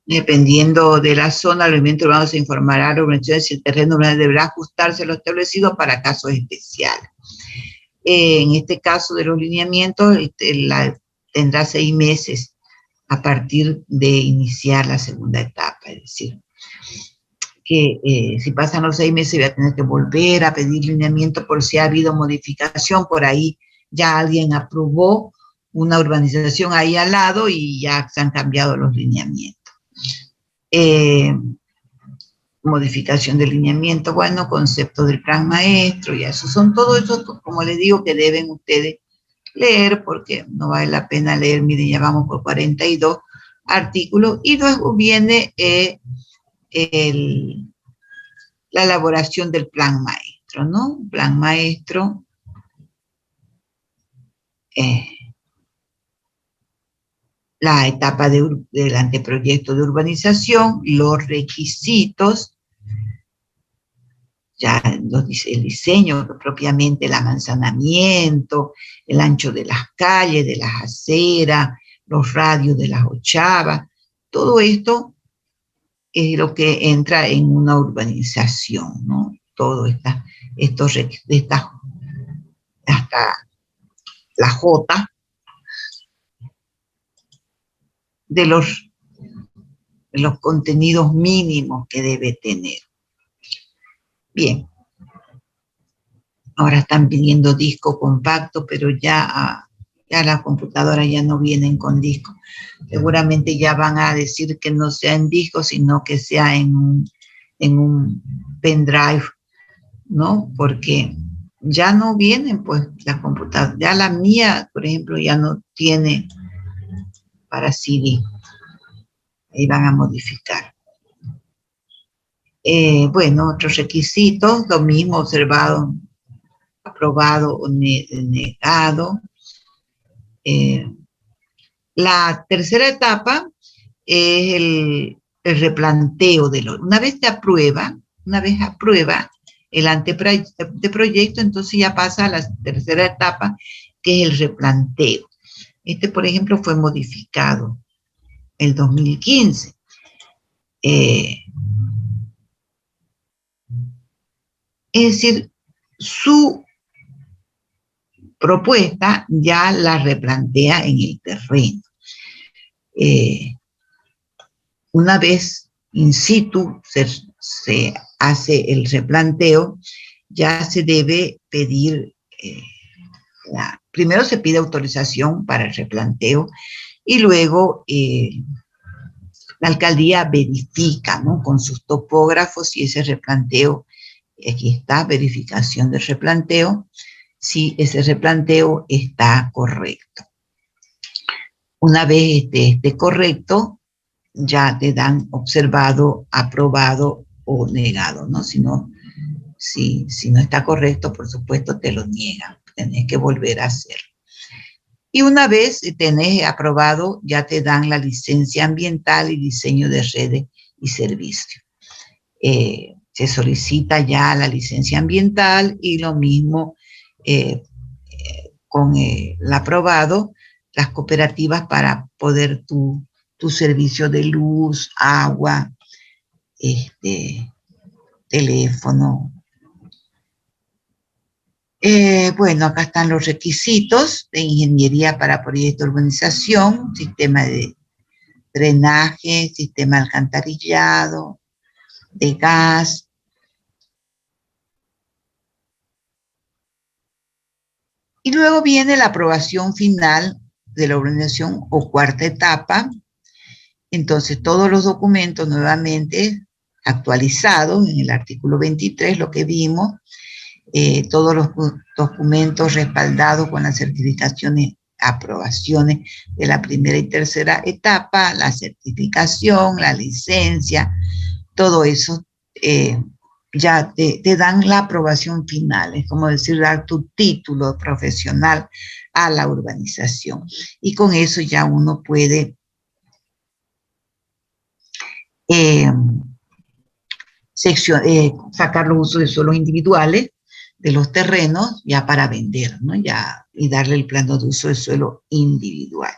dependiendo de la zona, el movimiento urbano se informará a la organización si el terreno urbano deberá ajustarse a lo establecido para casos especiales. En este caso de los lineamientos, tendrá 6 meses a partir de iniciar la segunda etapa, es decir, que si pasan los 6 meses voy a tener que volver a pedir lineamiento por si ha habido modificación, por ahí ya alguien aprobó una urbanización ahí al lado y ya se han cambiado los lineamientos. Modificación del lineamiento, bueno, concepto del plan maestro, y eso son todo eso, como les digo, que deben ustedes leer, porque no vale la pena leer, miren, ya vamos por 42 artículos, y luego viene la elaboración del plan maestro, ¿no? Plan maestro, la etapa del anteproyecto de urbanización, los requisitos, ya nos dice el diseño, propiamente el amanzanamiento, el ancho de las calles, de las aceras, los radios de las ochavas, todo esto es lo que entra en una urbanización, ¿no? Todo hasta la J de los contenidos mínimos que debe tener. Bien. Ahora están pidiendo disco compacto, pero ya las computadoras ya no vienen con disco. Seguramente ya van a decir que no sea en disco, sino que sea en un pendrive, ¿no? Porque ya no vienen, pues, las computadoras. Ya la mía, por ejemplo, ya no tiene para CD. Ahí van a modificar. Bueno, otros requisitos, lo mismo, observado, aprobado o negado. La tercera etapa es el replanteo una vez aprueba el anteproyecto, entonces ya pasa a la tercera etapa, que es el replanteo. Este, por ejemplo, fue modificado el 2015. Es decir, su propuesta ya la replantea en el terreno. Una vez in situ se hace el replanteo, ya se debe pedir, primero se pide autorización para el replanteo y luego la alcaldía verifica, ¿no?, con sus topógrafos si ese replanteo, aquí está, verificación del replanteo, si ese replanteo está correcto. Una vez esté correcto, ya te dan observado, aprobado o negado, ¿no? Si no está correcto, por supuesto, te lo niegan. Tenés que volver a hacerlo. Y una vez tenés aprobado, ya te dan la licencia ambiental y diseño de redes y servicios. Se solicita ya la licencia ambiental y lo mismo con el aprobado, las cooperativas para poder tu servicio de luz, agua, teléfono. Bueno, acá están los requisitos de ingeniería para proyecto de urbanización, sistema de drenaje, sistema de alcantarillado, de gas. Y luego viene la aprobación final de la urbanización o cuarta etapa. Entonces, todos los documentos nuevamente actualizados en el artículo 23, lo que vimos, todos los documentos respaldados con las certificaciones, aprobaciones de la primera y tercera etapa, la certificación, la licencia, todo eso ya te dan la aprobación final, es como decir, dar tu título profesional a la urbanización. Y con eso ya uno puede sacar los usos de suelos individuales de los terrenos ya para vender, ¿no? Ya, y darle el plano de uso de suelo individual.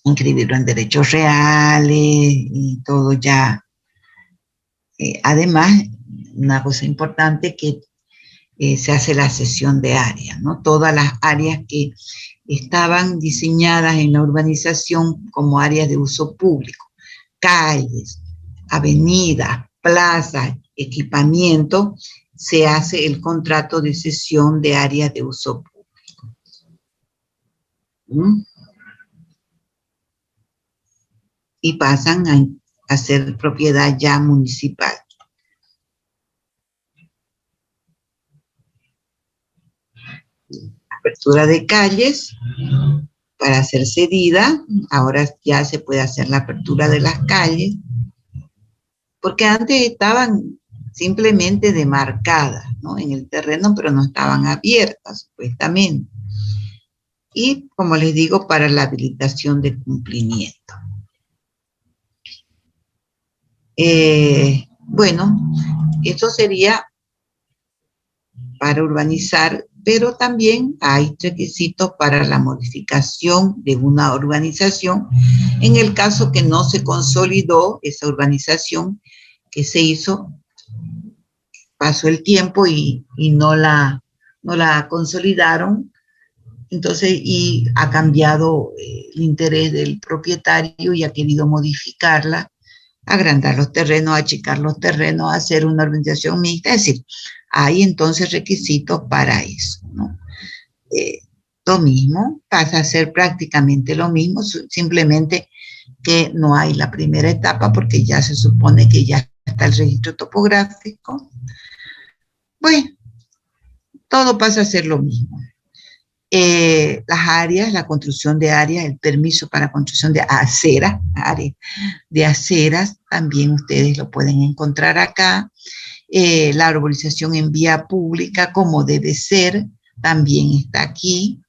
Inscribirlo en derechos reales y todo ya. Además, una cosa importante que se hace la cesión de áreas, ¿no? Todas las áreas que estaban diseñadas en la urbanización como áreas de uso público, calles, avenidas, plazas, equipamiento, se hace el contrato de cesión de áreas de uso público. Y pasan a ser propiedad ya municipal. Apertura de calles para ser cedida, ahora ya se puede hacer la apertura de las calles, porque antes estaban simplemente demarcadas, ¿no? En el terreno, pero no estaban abiertas, supuestamente. Y, como les digo, para la habilitación de cumplimiento. Bueno, esto sería para urbanizar, pero también hay requisitos para la modificación de una urbanización en el caso que no se consolidó esa urbanización que se hizo, pasó el tiempo y no la consolidaron, entonces, y ha cambiado el interés del propietario y ha querido modificarla, agrandar los terrenos, achicar los terrenos, hacer una urbanización mixta, es decir, hay entonces requisitos para eso, ¿no? Lo mismo, pasa a ser prácticamente lo mismo, simplemente que no hay la primera etapa porque ya se supone que ya está el registro topográfico. Bueno, todo pasa a ser lo mismo. Las áreas, la construcción de áreas, el permiso para construcción de aceras, áreas de aceras, también ustedes lo pueden encontrar acá. La arborización en vía pública, como debe ser, también está aquí.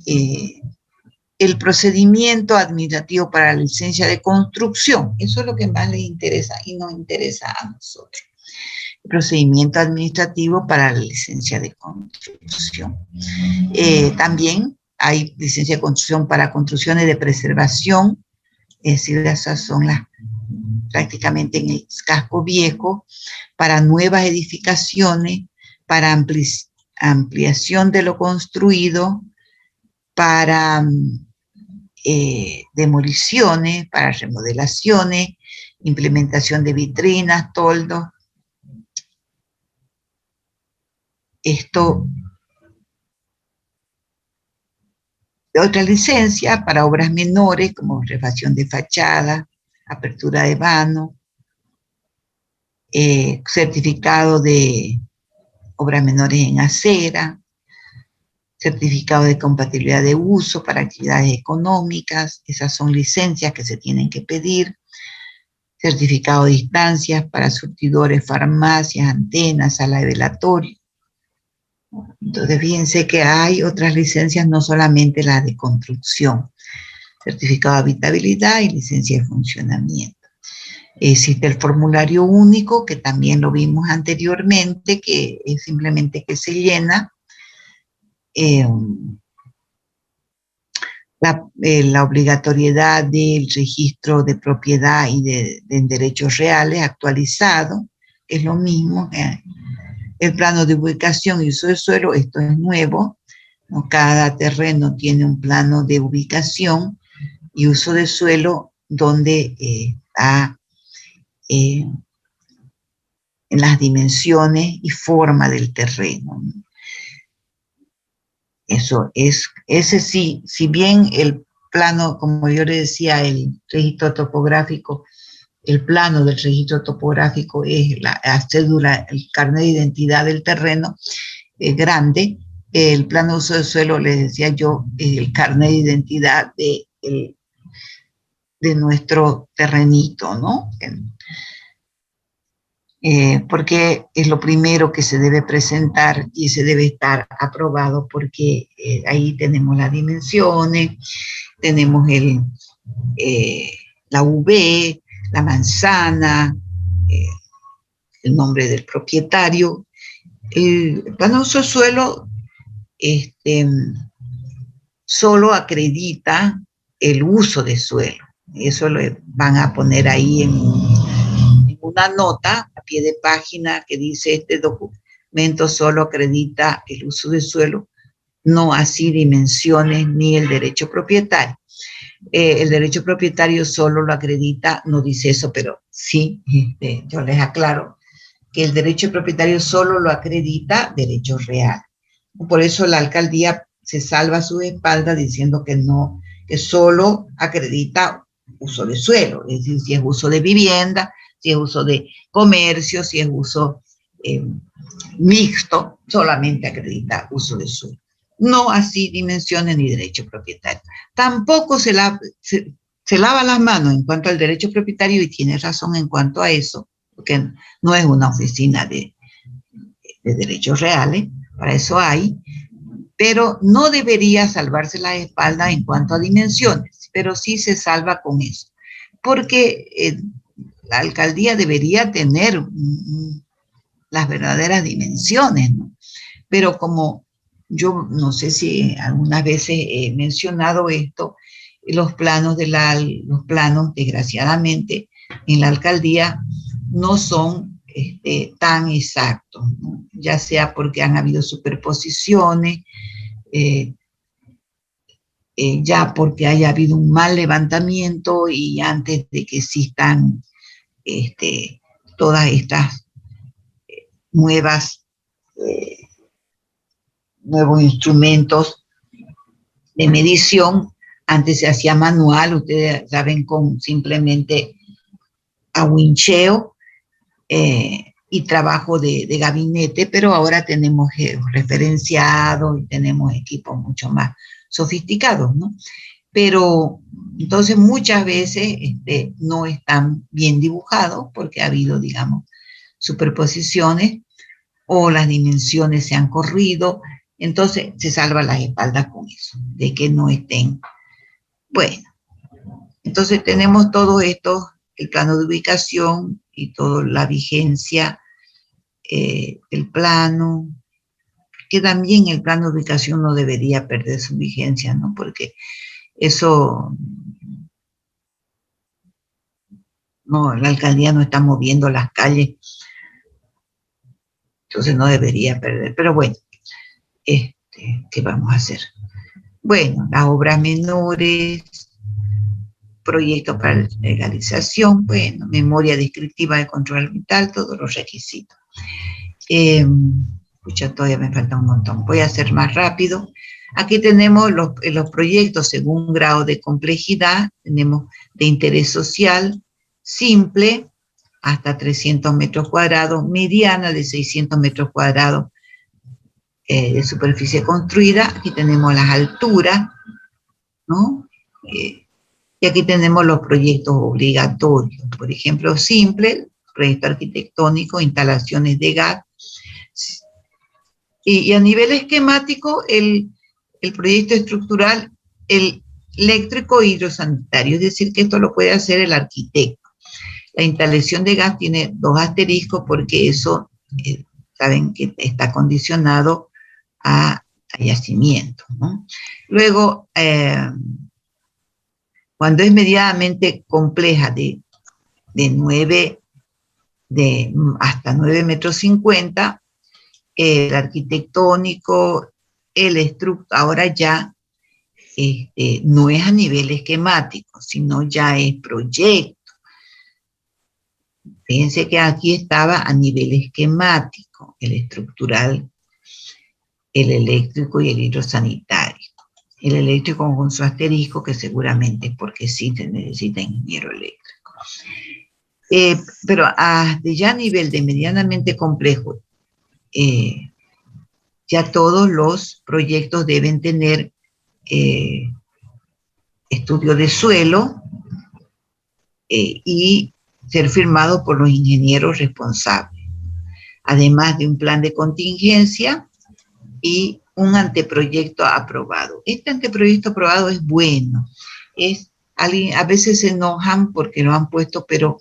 El procedimiento administrativo para la licencia de construcción, eso es lo que más les interesa y nos interesa a nosotros. El procedimiento administrativo para la licencia de construcción. También hay licencia de construcción para construcciones de preservación, es decir, esas son las prácticamente en el casco viejo, para nuevas edificaciones, para ampliación de lo construido, para demoliciones, para remodelaciones, implementación de vitrinas, toldos. Esto, otra licencia para obras menores, como refacción de fachada, apertura de vano, certificado de obras menores en acera, certificado de compatibilidad de uso para actividades económicas, esas son licencias que se tienen que pedir, certificado de distancias para surtidores, farmacias, antenas, sala de velatorio. Entonces, fíjense que hay otras licencias, no solamente la de construcción, certificado de habitabilidad y licencia de funcionamiento. Existe el formulario único, que también lo vimos anteriormente, que es simplemente que se llena. La obligatoriedad del registro de propiedad y de derechos reales actualizado, que es lo mismo. El plano de ubicación y uso de suelo, esto es nuevo, ¿no? Cada terreno tiene un plano de ubicación y uso de suelo donde está en las dimensiones y forma del terreno. Eso es, ese sí, si bien el plano, como yo le decía, el registro topográfico el plano del registro topográfico es la cédula, el carnet de identidad del terreno grande. El plano de uso de suelo, les decía yo, es el carnet de identidad de nuestro terrenito, ¿no? Porque es lo primero que se debe presentar y se debe estar aprobado, porque ahí tenemos las dimensiones, tenemos la V, la manzana, el nombre del propietario. El plano de uso de suelo solo acredita el uso de suelo. Eso lo van a poner ahí en una nota a pie de página que dice: este documento solo acredita el uso de suelo, no así dimensiones ni el derecho propietario. El derecho propietario solo lo acredita, no dice eso, pero sí, yo les aclaro que el derecho propietario solo lo acredita derecho real. Por eso la alcaldía se salva a su espalda diciendo que no, que solo acredita uso de suelo, es decir, si es uso de vivienda, si es uso de comercio, si es uso mixto, solamente acredita uso de suelo. No así dimensiones ni derecho propietario. Tampoco se lava las manos en cuanto al derecho propietario, y tiene razón en cuanto a eso, porque no es una oficina de derechos reales, para eso hay, pero no debería salvarse la espalda en cuanto a dimensiones, pero sí se salva con eso, porque la alcaldía debería tener las verdaderas dimensiones, ¿no? Pero como yo no sé si algunas veces he mencionado esto, los planos, desgraciadamente, en la alcaldía no son tan exactos, ¿no? Ya sea porque han habido superposiciones, ya porque haya habido un mal levantamiento y antes de que existan todas estas nuevos instrumentos de medición. Antes se hacía manual, ustedes saben, con simplemente awincheo y trabajo de gabinete, pero ahora tenemos referenciado y tenemos equipos mucho más sofisticados, ¿no? Pero entonces muchas veces no están bien dibujados porque ha habido, digamos, superposiciones o las dimensiones se han corrido. Entonces se salva las espaldas con eso, de que no estén. Bueno, entonces tenemos todo esto, el plano de ubicación y toda la vigencia, el plano, que también el plano de ubicación no debería perder su vigencia, ¿no? Porque eso, no, la alcaldía no está moviendo las calles, entonces no debería perder. Pero bueno, ¿qué vamos a hacer? Bueno, las obras menores, proyectos para legalización, bueno, memoria descriptiva de control ambiental, todos los requisitos. Todavía me falta un montón. Voy a hacer más rápido. Aquí tenemos los proyectos según grado de complejidad. Tenemos de interés social, simple, hasta 300 metros cuadrados, mediana de 600 metros cuadrados de superficie construida. Aquí tenemos las alturas, ¿no? Y aquí tenemos los proyectos obligatorios. Por ejemplo, simple, proyecto arquitectónico, instalaciones de gas. Y a nivel esquemático, el proyecto estructural, el eléctrico e hidrosanitario, es decir, que esto lo puede hacer el arquitecto. La instalación de gas tiene 2 asteriscos porque eso, saben que está condicionado a yacimiento, ¿no? Luego, cuando es medianamente compleja hasta 9,50 metros, el arquitectónico, el estructural, ahora ya no es a nivel esquemático, sino ya es proyecto. Fíjense que aquí estaba a nivel esquemático, el estructural, el eléctrico y el hidrosanitario. El eléctrico con su asterisco, que seguramente es porque sí se necesita ingeniero eléctrico. Pero ya a nivel de medianamente complejo, ya todos los proyectos deben tener estudio de suelo y ser firmados por los ingenieros responsables, además de un plan de contingencia y un anteproyecto aprobado. Este anteproyecto aprobado es bueno. A veces se enojan porque lo han puesto, pero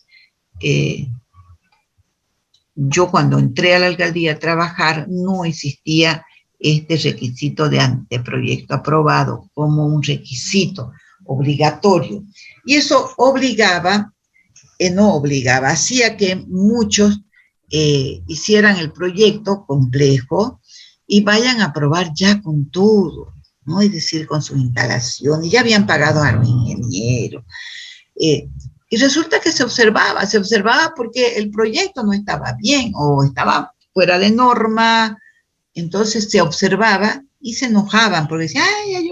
yo cuando entré a la alcaldía a trabajar no existía este requisito de anteproyecto aprobado como un requisito obligatorio. Y eso hacía que muchos hicieran el proyecto complejo y vayan a probar ya con todo, ¿no? Es decir, con sus instalaciones, ya habían pagado a los ingenieros. Y resulta que se observaba porque el proyecto no estaba bien o estaba fuera de norma, entonces se observaba y se enojaban porque decían, ay,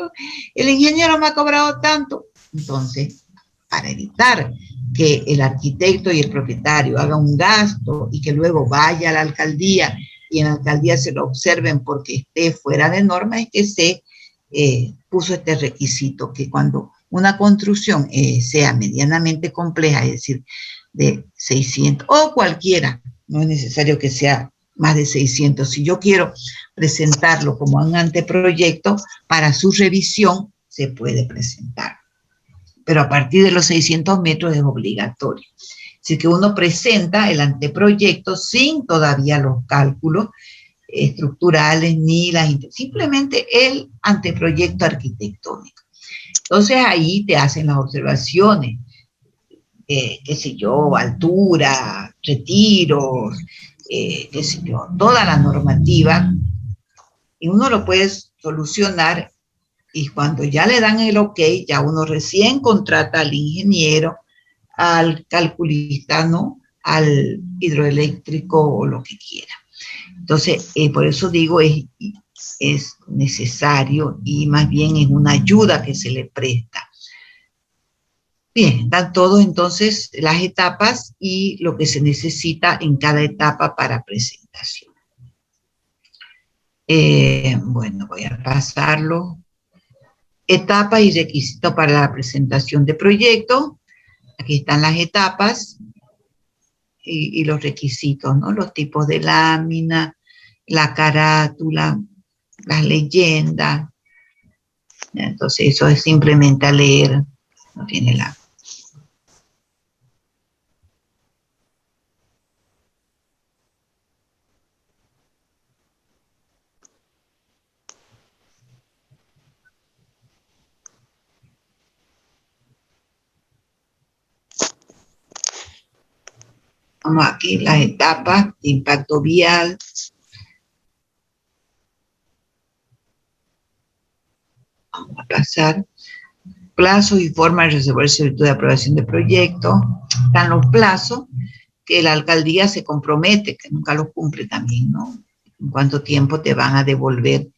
el ingeniero me ha cobrado tanto. Entonces, para evitar que el arquitecto y el propietario hagan un gasto y que luego vaya a la alcaldía y en la alcaldía se lo observen porque esté fuera de norma, es que se puso este requisito, que cuando una construcción sea medianamente compleja, es decir, de 600 o cualquiera, no es necesario que sea más de 600. Si yo quiero presentarlo como un anteproyecto, para su revisión se puede presentar. Pero a partir de los 600 metros es obligatorio. Así que uno presenta el anteproyecto sin todavía los cálculos estructurales ni simplemente el anteproyecto arquitectónico. Entonces ahí te hacen las observaciones, qué sé yo, altura, retiros, qué sé yo, toda la normativa, y uno lo puede solucionar, y cuando ya le dan el ok, ya uno recién contrata al ingeniero, al calculista, ¿no? Al hidroeléctrico o lo que quiera. Entonces, por eso digo, es necesario y más bien es una ayuda que se le presta. Bien, dan todos entonces las etapas y lo que se necesita en cada etapa para presentación. Bueno, voy a pasarlo. Etapas y requisitos para la presentación de proyecto. Aquí están las etapas y los requisitos, ¿no? Los tipos de lámina, la carátula, las leyendas. Entonces eso es simplemente a leer, no tiene la... Vamos aquí, las etapas de impacto vial. Vamos a pasar. Plazos y forma de resolver solicitud de aprobación de proyecto. Están los plazos que la alcaldía se compromete, que nunca los cumple también, ¿no? En cuánto tiempo te van a devolver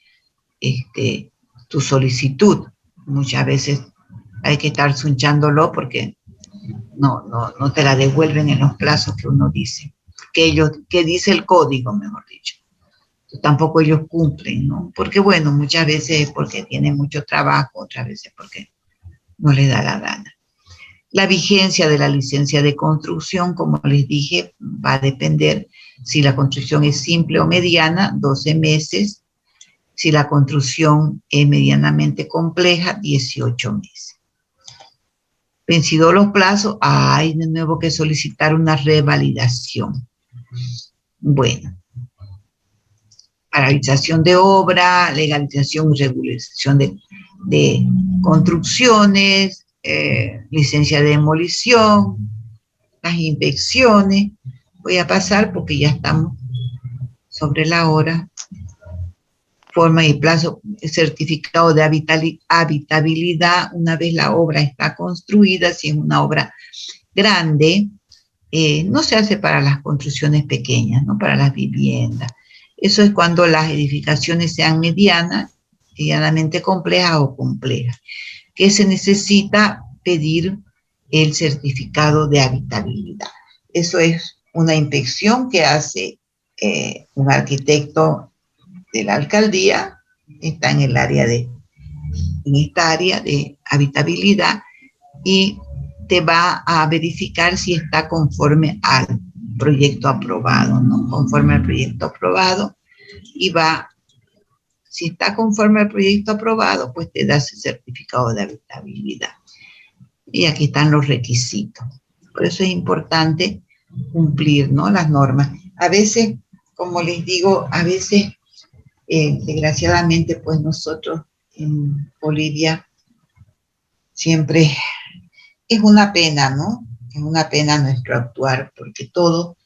tu solicitud. Muchas veces hay que estar sunchándolo porque no te la devuelven en los plazos que uno dice, que dice el código, mejor dicho. Entonces, tampoco ellos cumplen, ¿no? Porque bueno, muchas veces es porque tienen mucho trabajo, otras veces porque no les da la gana. La vigencia de la licencia de construcción, como les dije, va a depender si la construcción es simple o mediana, 12 meses. Si la construcción es medianamente compleja, 18 meses. Vencidos los plazos, hay de nuevo que solicitar una revalidación. Bueno, paralización de obra, legalización y regularización de construcciones, licencia de demolición, las inspecciones. Voy a pasar porque ya estamos sobre la hora. Forma y plazo, certificado de habitabilidad una vez la obra está construida. Si es una obra grande, no se hace para las construcciones pequeñas, no para las viviendas. Eso es cuando las edificaciones sean medianamente complejas o complejas, que se necesita pedir el certificado de habitabilidad. eso es una inspección que hace un arquitecto de la alcaldía, está en esta área de habitabilidad, y te va a verificar si está conforme al proyecto aprobado, ¿no? Conforme al proyecto aprobado, y si está conforme al proyecto aprobado, pues te da ese certificado de habitabilidad. Y aquí están los requisitos. Por eso es importante cumplir, ¿no?, las normas. A veces, como les digo, a veces, desgraciadamente, pues nosotros en Bolivia siempre es una pena, ¿no? Es una pena nuestro actuar, porque todos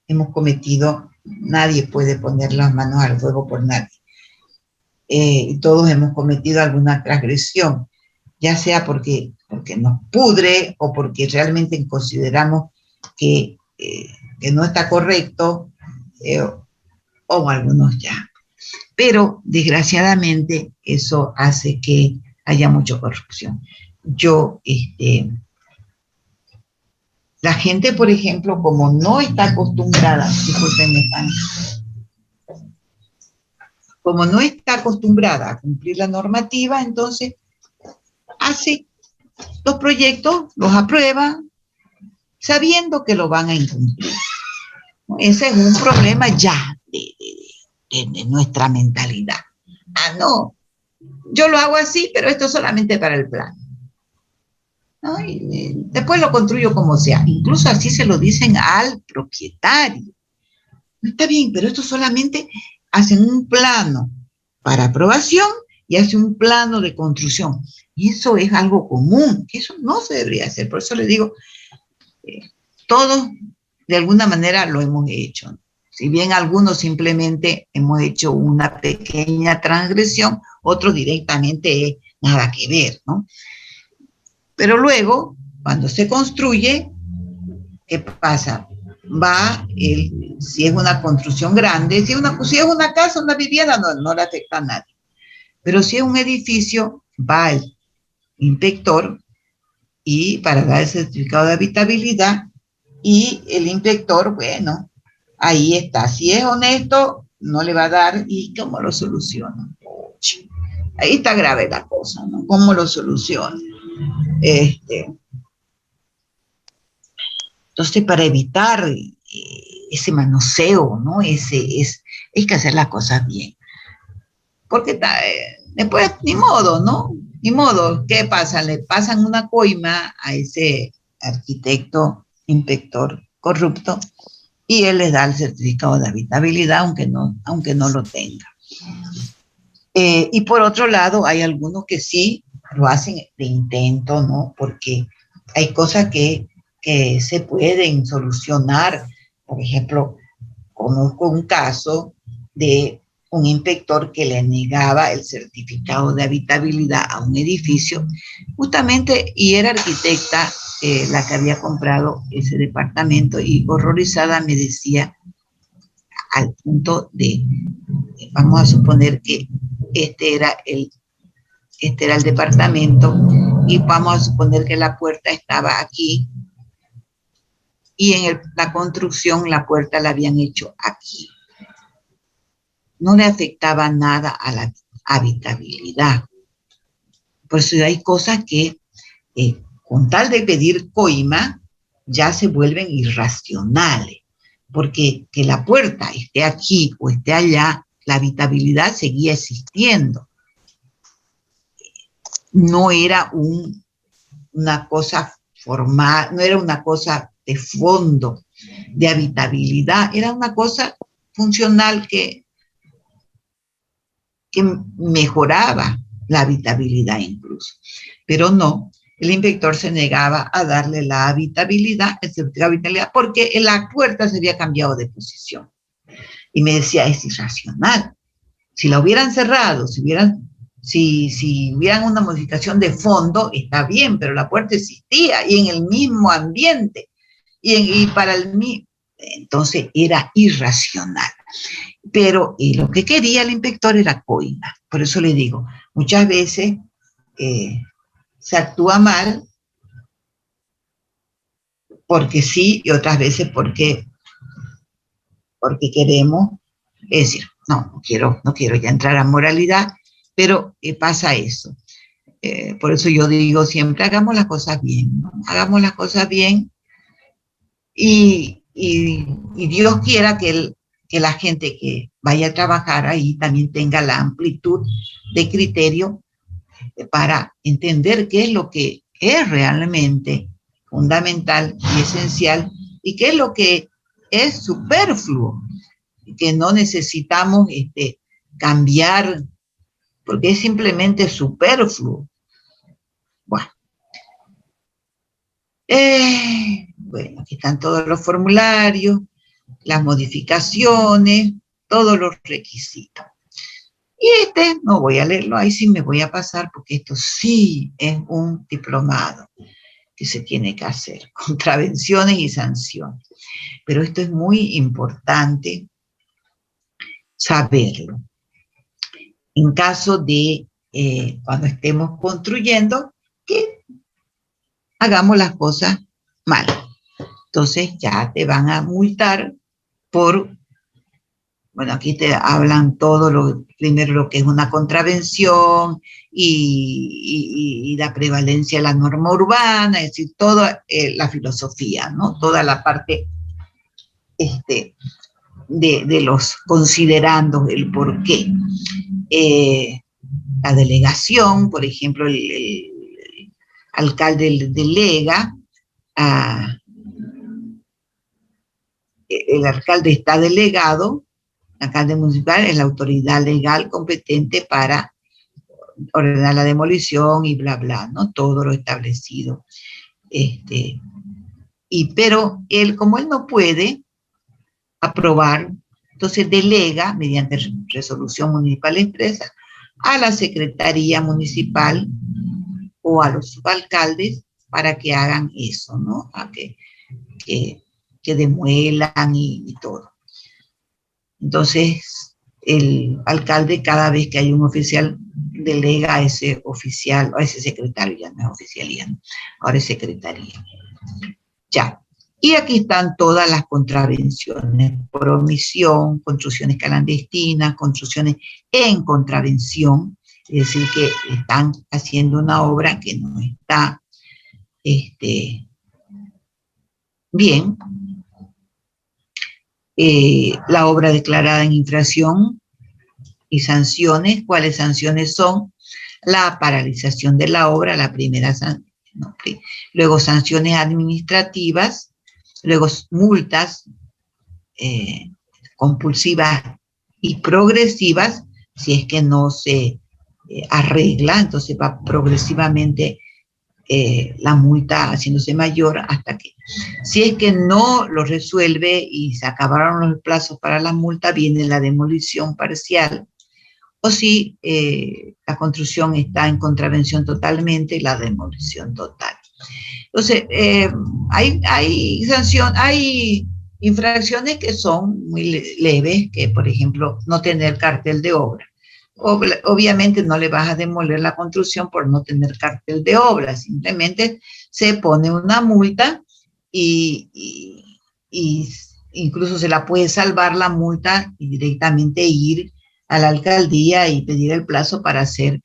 hemos cometido, nadie puede poner las manos al fuego por nadie. Y todos hemos cometido alguna transgresión, ya sea porque nos pudre o porque realmente consideramos que no está correcto, o algunos ya. Pero desgraciadamente eso hace que haya mucha corrupción. La gente, por ejemplo, como no está acostumbrada, discúlpenme, como no está acostumbrada a cumplir la normativa, entonces hace los proyectos, los aprueba, sabiendo que lo van a incumplir. Ese es un problema ya de nuestra mentalidad. Ah, no, yo lo hago así, pero esto es solamente para el plan, ¿no? Y después lo construyo como sea. Incluso así se lo dicen al propietario. Está bien, pero esto solamente hacen un plano para aprobación y hacen un plano de construcción. Y eso es algo común, que eso no se debería hacer. Por eso les digo, todos de alguna manera lo hemos hecho. Si bien algunos simplemente hemos hecho una pequeña transgresión, otros directamente nada que ver, ¿no? Pero luego, cuando se construye, ¿qué pasa? Si es una construcción grande, si es una casa, una vivienda, no le afecta a nadie. Pero si es un edificio, va el inspector y para dar el certificado de habitabilidad, y el inspector, bueno, ahí está. Si es honesto, no le va a dar. ¿Y cómo lo soluciona? Ahí está grave la cosa, ¿no? ¿Cómo lo soluciona? Entonces, para evitar ese manoseo, ¿no? Hay que hacer las cosas bien. Porque después, ni modo, ¿no? Ni modo. ¿Qué pasa? Le pasan una coima a ese arquitecto, inspector corrupto, y él les da el certificado de habitabilidad, aunque no lo tenga. Y por otro lado, hay algunos que sí lo hacen de intento, ¿no? Porque hay cosas que se pueden solucionar. Por ejemplo, conozco un caso de un inspector que le negaba el certificado de habitabilidad a un edificio, justamente, y era arquitecta la que había comprado ese departamento, y horrorizada me decía, al punto de, vamos a suponer que este era el departamento, y vamos a suponer que la puerta estaba aquí, y en la construcción la puerta la habían hecho aquí. No le afectaba nada a la habitabilidad. Por eso hay cosas que, con tal de pedir coima, ya se vuelven irracionales. Porque que la puerta esté aquí o esté allá, la habitabilidad seguía existiendo. No era una cosa formal, no era una cosa de fondo, de habitabilidad, era una cosa funcional que mejoraba la habitabilidad incluso. Pero no, el inspector se negaba a darle la habitabilidad, el certificado de habitabilidad, porque la puerta se había cambiado de posición. Y me decía, es irracional. Si la hubieran cerrado, si hubieran una modificación de fondo, está bien, pero la puerta existía y en el mismo ambiente. Y para el mismo, entonces era irracional. Pero lo que quería el inspector era coima. Por eso le digo, muchas veces se actúa mal porque sí y otras veces porque queremos, es decir, no quiero ya entrar a moralidad, pero pasa eso. Por eso yo digo siempre, hagamos las cosas bien, ¿no? Hagamos las cosas bien y Dios quiera que la gente que vaya a trabajar ahí también tenga la amplitud de criterio para entender qué es lo que es realmente fundamental y esencial y qué es lo que es superfluo, que no necesitamos cambiar porque es simplemente superfluo. Bueno, aquí están todos los formularios, las modificaciones, todos los requisitos. Y no voy a leerlo, ahí sí me voy a pasar porque esto sí es un diplomado que se tiene que hacer, contravenciones y sanciones. Pero esto es muy importante saberlo. En caso de cuando estemos construyendo, que hagamos las cosas mal. Entonces ya te van a multar por, bueno, aquí te hablan todo, primero lo que es una contravención y la prevalencia de la norma urbana, es decir, toda la filosofía, ¿no? Toda la parte de los considerandos, el por qué. La delegación, por ejemplo, el alcalde delega, el alcalde está delegado, el alcalde municipal es la autoridad legal competente para ordenar la demolición y bla, bla, ¿no? Todo lo establecido. Pero él, como él no puede aprobar, entonces delega, mediante resolución municipal expresa, a la Secretaría Municipal o a los subalcaldes para que hagan eso, ¿no? A que demuelan y todo. Entonces, el alcalde, cada vez que hay un oficial, delega a ese oficial, o a ese secretario, ya no es oficialía, ¿no? Ahora es secretaría. Ya. Y aquí están todas las contravenciones por omisión, construcciones clandestinas, construcciones en contravención, es decir, que están haciendo una obra que no está bien. La obra declarada en infracción y sanciones. ¿Cuáles sanciones son? La paralización de la obra, la primera sanción, luego sanciones administrativas, luego multas compulsivas y progresivas, si es que no se arregla, entonces va progresivamente la multa haciéndose mayor hasta que, si es que no lo resuelve y se acabaron los plazos para la multa, viene la demolición parcial, o si la construcción está en contravención totalmente, la demolición total. Entonces, hay infracciones que son muy leves, que por ejemplo, no tener cartel de obra. Obviamente no le vas a demoler la construcción por no tener cartel de obra, simplemente se pone una multa y incluso se la puede salvar la multa y directamente ir a la alcaldía y pedir el plazo para hacer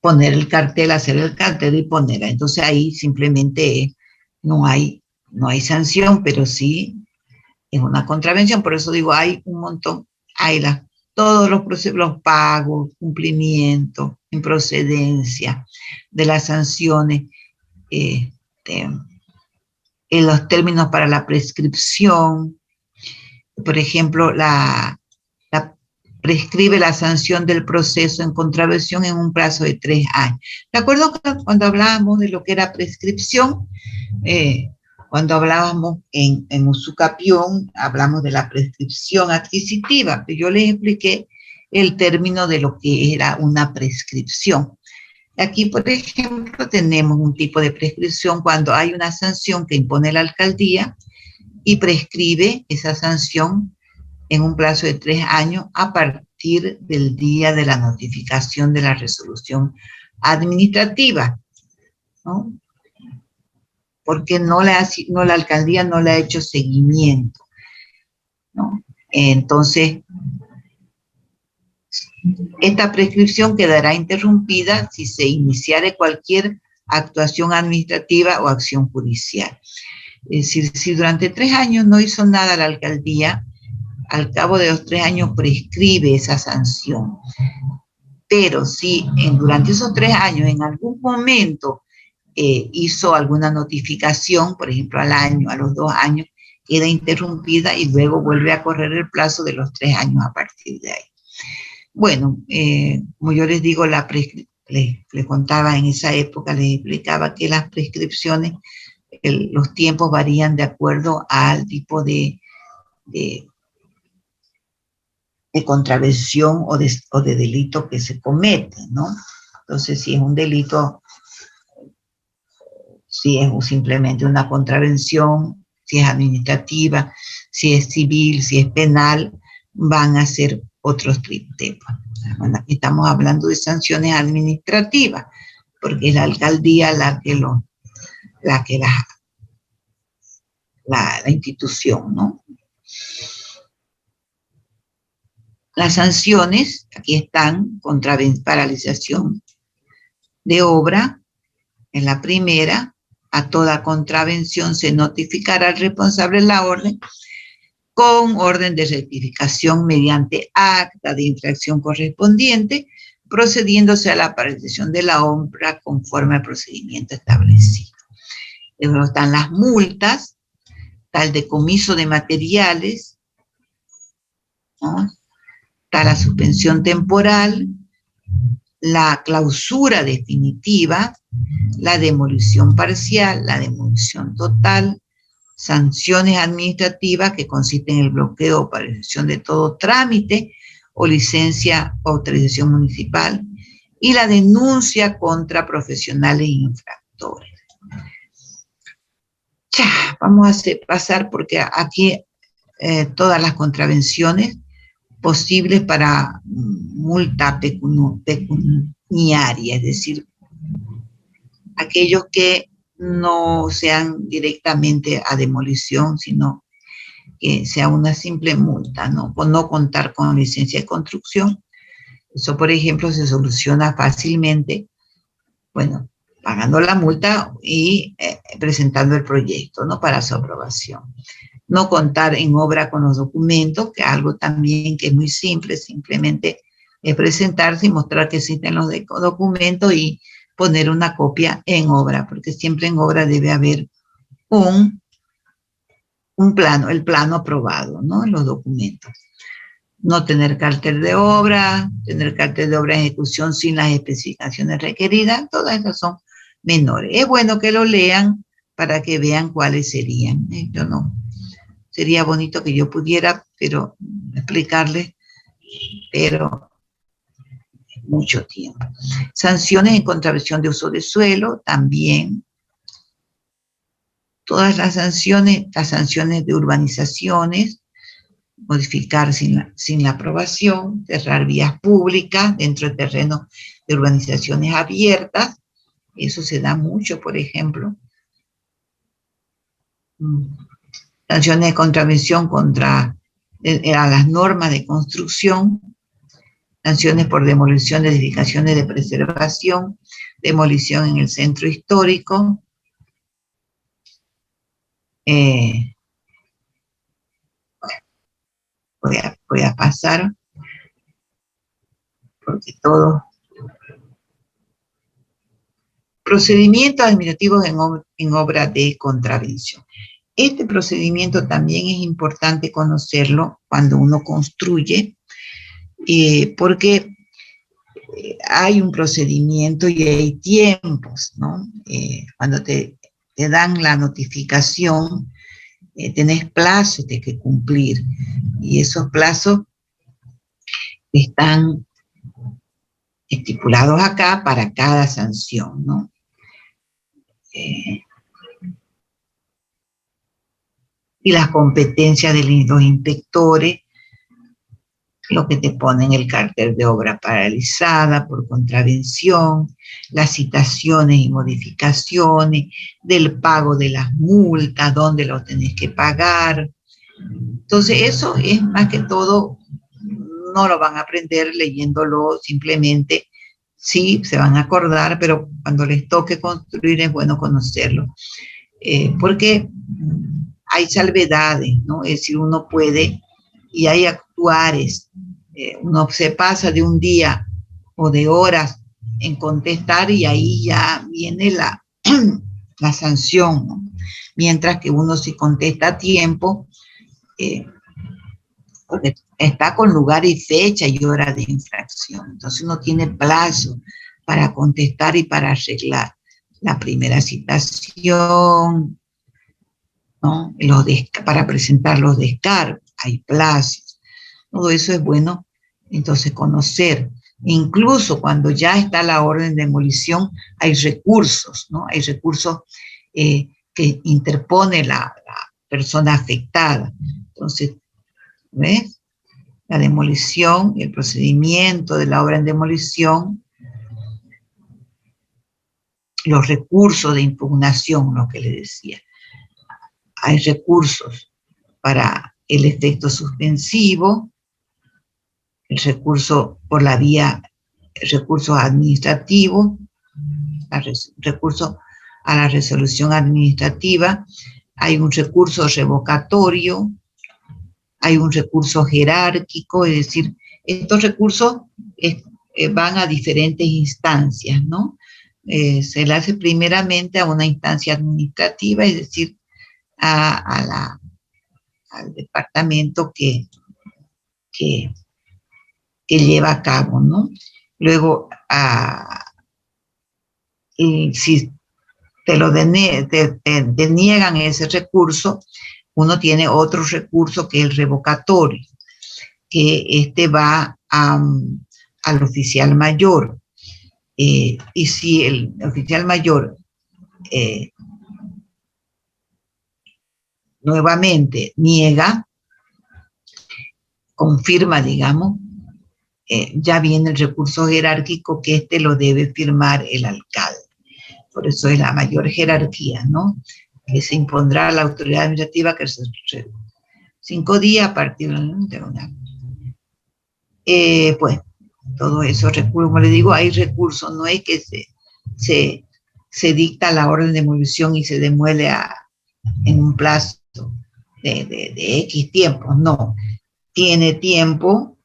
poner el cartel, hacer el cartel y ponerla. Entonces ahí simplemente no hay sanción, pero sí es una contravención. Por eso digo, hay un montón, todos los pagos, cumplimiento, improcedencia de las sanciones, en los términos para la prescripción. Por ejemplo, prescribe la sanción del proceso en contravención en un plazo de 3 años. ¿De acuerdo? Cuando hablábamos de lo que era prescripción, cuando hablábamos en usucapión, hablamos de la prescripción adquisitiva, pero yo les expliqué el término de lo que era una prescripción. Aquí, por ejemplo, tenemos un tipo de prescripción cuando hay una sanción que impone la alcaldía y prescribe esa sanción en un plazo de 3 años a partir del día de la notificación de la resolución administrativa, ¿no? porque la alcaldía no le ha hecho seguimiento, ¿no? Entonces, esta prescripción quedará interrumpida si se iniciare cualquier actuación administrativa o acción judicial. Es decir, si durante 3 años no hizo nada la alcaldía, al cabo de los 3 años prescribe esa sanción. Pero si durante esos 3 años en algún momento hizo alguna notificación, por ejemplo al año, a los 2 años, queda interrumpida y luego vuelve a correr el plazo de los 3 años a partir de ahí. Bueno, como yo les digo, les contaba en esa época, les explicaba que las prescripciones, los tiempos varían de acuerdo al tipo de contravención o de delito que se comete, ¿no? Entonces, si es un delito, si es simplemente una contravención, si es administrativa, si es civil, si es penal, van a ser otros temas. Bueno, aquí estamos hablando de sanciones administrativas, porque es la alcaldía la institución, ¿no? Las sanciones, aquí están, paralización de obra, en la primera, a toda contravención se notificará al responsable de la orden con orden de rectificación mediante acta de infracción correspondiente, procediéndose a la paralización de la obra conforme al procedimiento establecido. Luego están las multas, tal decomiso de materiales, ¿no? Está la suspensión temporal, la clausura definitiva, la demolición parcial, la demolición total, sanciones administrativas que consisten en el bloqueo o paralización de todo trámite o licencia o autorización municipal, y la denuncia contra profesionales e infractores. Ya, vamos a pasar porque aquí todas las contravenciones posibles para multa pecuniaria, es decir, aquellos que no sean directamente a demolición, sino que sea una simple multa, ¿no? Por no contar con licencia de construcción. Eso, por ejemplo, se soluciona fácilmente, bueno, pagando la multa y presentando el proyecto, ¿no? Para su aprobación. No contar en obra con los documentos, que es algo también que es muy simple, simplemente es presentarse y mostrar que existen los documentos y poner una copia en obra, porque siempre en obra debe haber un plano, el plano aprobado, ¿no? En los documentos. No tener cartel de obra, tener cartel de obra en ejecución sin las especificaciones requeridas, todas esas son menores. Es bueno que lo lean para que vean cuáles serían. Yo no. Sería bonito que yo pudiera explicarles, pero mucho tiempo. Sanciones en contravención de uso de suelo, también. Todas las sanciones de urbanizaciones, modificar sin la aprobación, cerrar vías públicas dentro de terrenos de urbanizaciones abiertas, eso se da mucho, por ejemplo. Sanciones de contravención a las normas de construcción, sanciones por demolición de edificaciones de preservación, demolición en el centro histórico, voy a pasar, porque todo. Procedimientos administrativos en obra de contravención. Este procedimiento también es importante conocerlo cuando uno construye, porque hay un procedimiento y hay tiempos, ¿no? Cuando te dan la notificación, tenés plazos de que cumplir, y esos plazos están estipulados acá para cada sanción, ¿no? Y las competencias de los inspectores, lo que te pone en el cartel de obra paralizada por contravención, las citaciones y modificaciones, del pago de las multas, dónde lo tenés que pagar. Entonces eso es más que todo, no lo van a aprender leyéndolo simplemente, sí, se van a acordar, pero cuando les toque construir es bueno conocerlo. Porque hay salvedades, ¿no? Es decir, uno puede, y hay actuares, uno se pasa de un día o de horas en contestar y ahí ya viene la sanción, ¿no? Mientras que uno si contesta a tiempo, porque está con lugar y fecha y hora de infracción, entonces uno tiene plazo para contestar y para arreglar la primera citación, ¿no? Para presentar los descargos, hay plazos. Todo eso es bueno, entonces, conocer. Incluso cuando ya está la orden de demolición, hay recursos, ¿no? Hay recursos que interpone la persona afectada. Entonces, ¿ves? La demolición, el procedimiento de la obra en demolición, los recursos de impugnación, lo que le decía. Hay recursos para el efecto suspensivo, el recurso por la vía, recursos administrativos, recurso a la resolución administrativa, hay un recurso revocatorio, hay un recurso jerárquico, es decir, estos recursos van a diferentes instancias, ¿no? Se le hace primeramente a una instancia administrativa, es decir, al departamento que lleva a cabo, ¿no? Luego, si te deniegan ese recurso, uno tiene otro recurso que es el revocatorio, que va al oficial mayor. Y si el oficial mayor nuevamente niega, confirma, digamos, ya viene el recurso jerárquico que lo debe firmar el alcalde. Por eso es la mayor jerarquía, ¿no? Que se impondrá a la autoridad administrativa que se 5 días a partir de una. Pues, todo eso, como le digo, hay recursos, no es que se dicta la orden de demolición y se demuele en un plazo de X tiempo, no. Tiene tiempo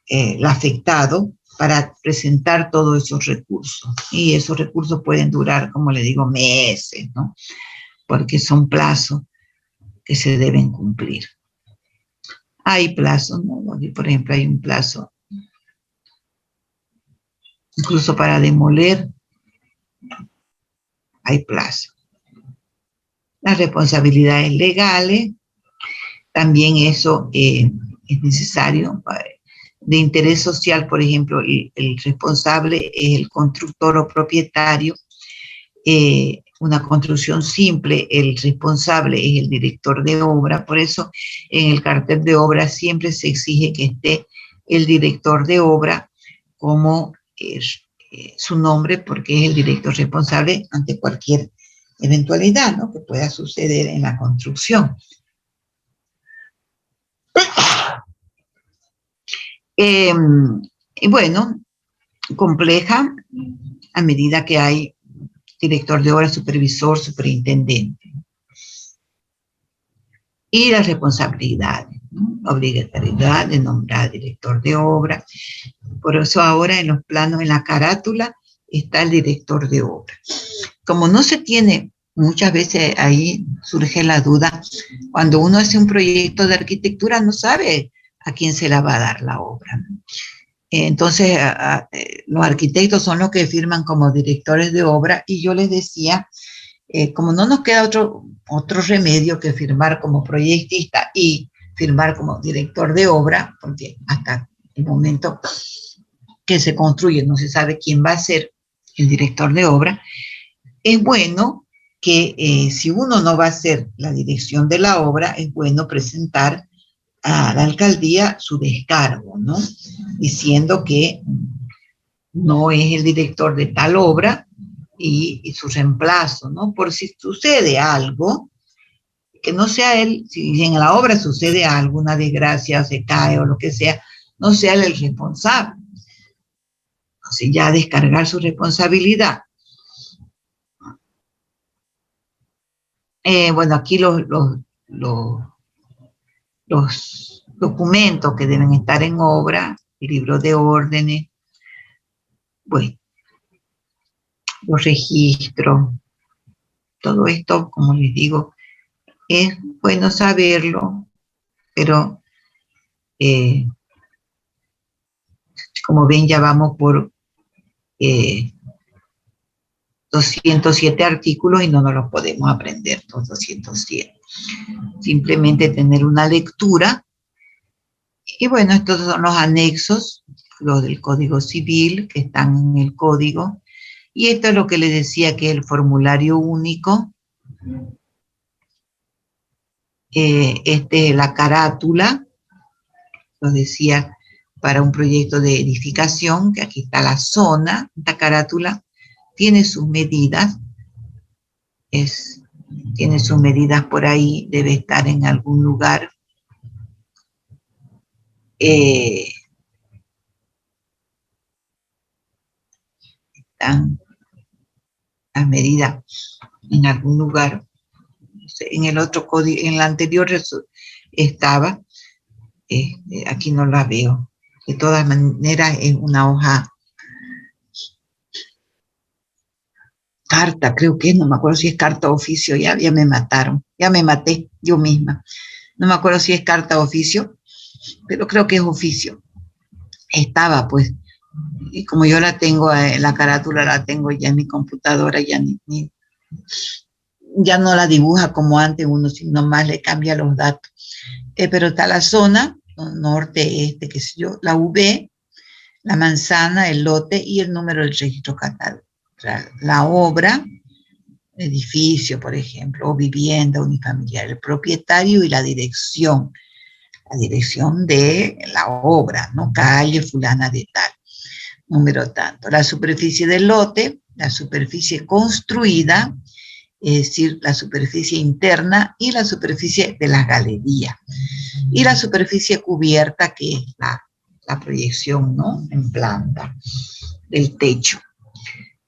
el afectado para presentar todos esos recursos. Y esos recursos pueden durar, como le digo, meses, ¿no? Porque son plazos que se deben cumplir. Hay plazos, ¿no? Por ejemplo, hay un plazo incluso para demoler, hay plazo. Las responsabilidades legales, también eso es necesario. De interés social, por ejemplo, el responsable es el constructor o propietario. Una construcción simple, el responsable es el director de obra. Por eso en el cartel de obra siempre se exige que esté el director de obra como su nombre, porque es el director responsable ante cualquier eventualidad, ¿no?, que pueda suceder en la construcción. Y bueno, compleja a medida que hay director de obra, supervisor, superintendente. Y las responsabilidades, ¿no? Obligatoriedad de nombrar director de obra. Por eso ahora en los planos, en la carátula, está el director de obra. Como no se tiene, muchas veces ahí surge la duda, cuando uno hace un proyecto de arquitectura no sabe a quién se la va a dar la obra. Entonces, los arquitectos son los que firman como directores de obra, y yo les decía, como no nos queda otro remedio que firmar como proyectista y firmar como director de obra, porque hasta el momento que se construye no se sabe quién va a ser el director de obra, es bueno que si uno no va a hacer la dirección de la obra, es bueno presentar a la alcaldía su descargo, ¿no? Diciendo que no es el director de tal obra y su reemplazo, ¿no? Por si sucede algo, que no sea él, si en la obra sucede algo, una desgracia, se cae o lo que sea, no sea él el responsable. Entonces ya descargar su responsabilidad. Bueno, aquí los documentos que deben estar en obra, el libro de órdenes, bueno, los registros, todo esto, como les digo, es bueno saberlo, pero como ven ya vamos por 207 artículos y no nos los podemos aprender todos 207. Simplemente tener una lectura. Y bueno, estos son los anexos, los del Código Civil, que están en el código. Y esto es lo que les decía, que es el formulario único. Este es la carátula, lo decía, para un proyecto de edificación, que aquí está la zona, esta carátula tiene sus medidas, tiene sus medidas por ahí, debe estar en algún lugar. Están las medidas en algún lugar. En el otro código, en la anterior estaba, aquí no la veo. De todas maneras es una hoja, carta, creo que es, no me acuerdo si es carta o oficio, ya me mataron, ya me maté yo misma. No me acuerdo si es carta o oficio, pero creo que es oficio. Estaba, pues, y como yo la tengo, la carátula la tengo ya en mi computadora, ya no la dibuja como antes uno, sino más le cambia los datos. Pero está la zona, norte, este, qué sé yo, la V, la manzana, el lote y el número del registro catálogo. O sea, la obra, edificio, por ejemplo, o vivienda unifamiliar, el propietario y la dirección de la obra, ¿no? Calle fulana de tal, número tanto. La superficie del lote, la superficie construida, es decir, la superficie interna y la superficie de las galerías. Y la superficie cubierta, que es la proyección, ¿no? En planta del techo.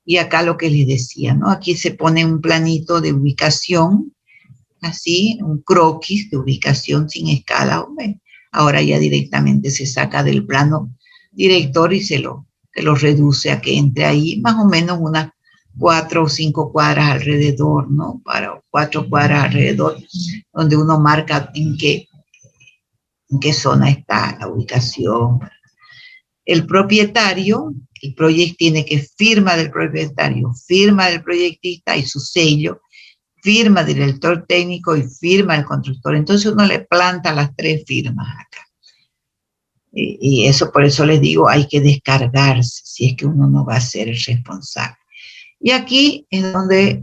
Y acá lo que les decía, ¿no? Aquí se pone un planito de ubicación, así, un croquis de ubicación sin escala. Bueno, ahora ya directamente se saca del plano director y se lo reduce a que entre ahí más o menos unas 4 o 5 cuadras alrededor, ¿no? Para 4 cuadras alrededor, donde uno marca en qué zona está la ubicación. El propietario, el proyecto tiene que firma del propietario, firma del proyectista y su sello, firma del director técnico y firma del constructor. Entonces uno le planta las 3 firmas acá. Y eso, por eso les digo, hay que descargarse si es que uno no va a ser el responsable. Y aquí es donde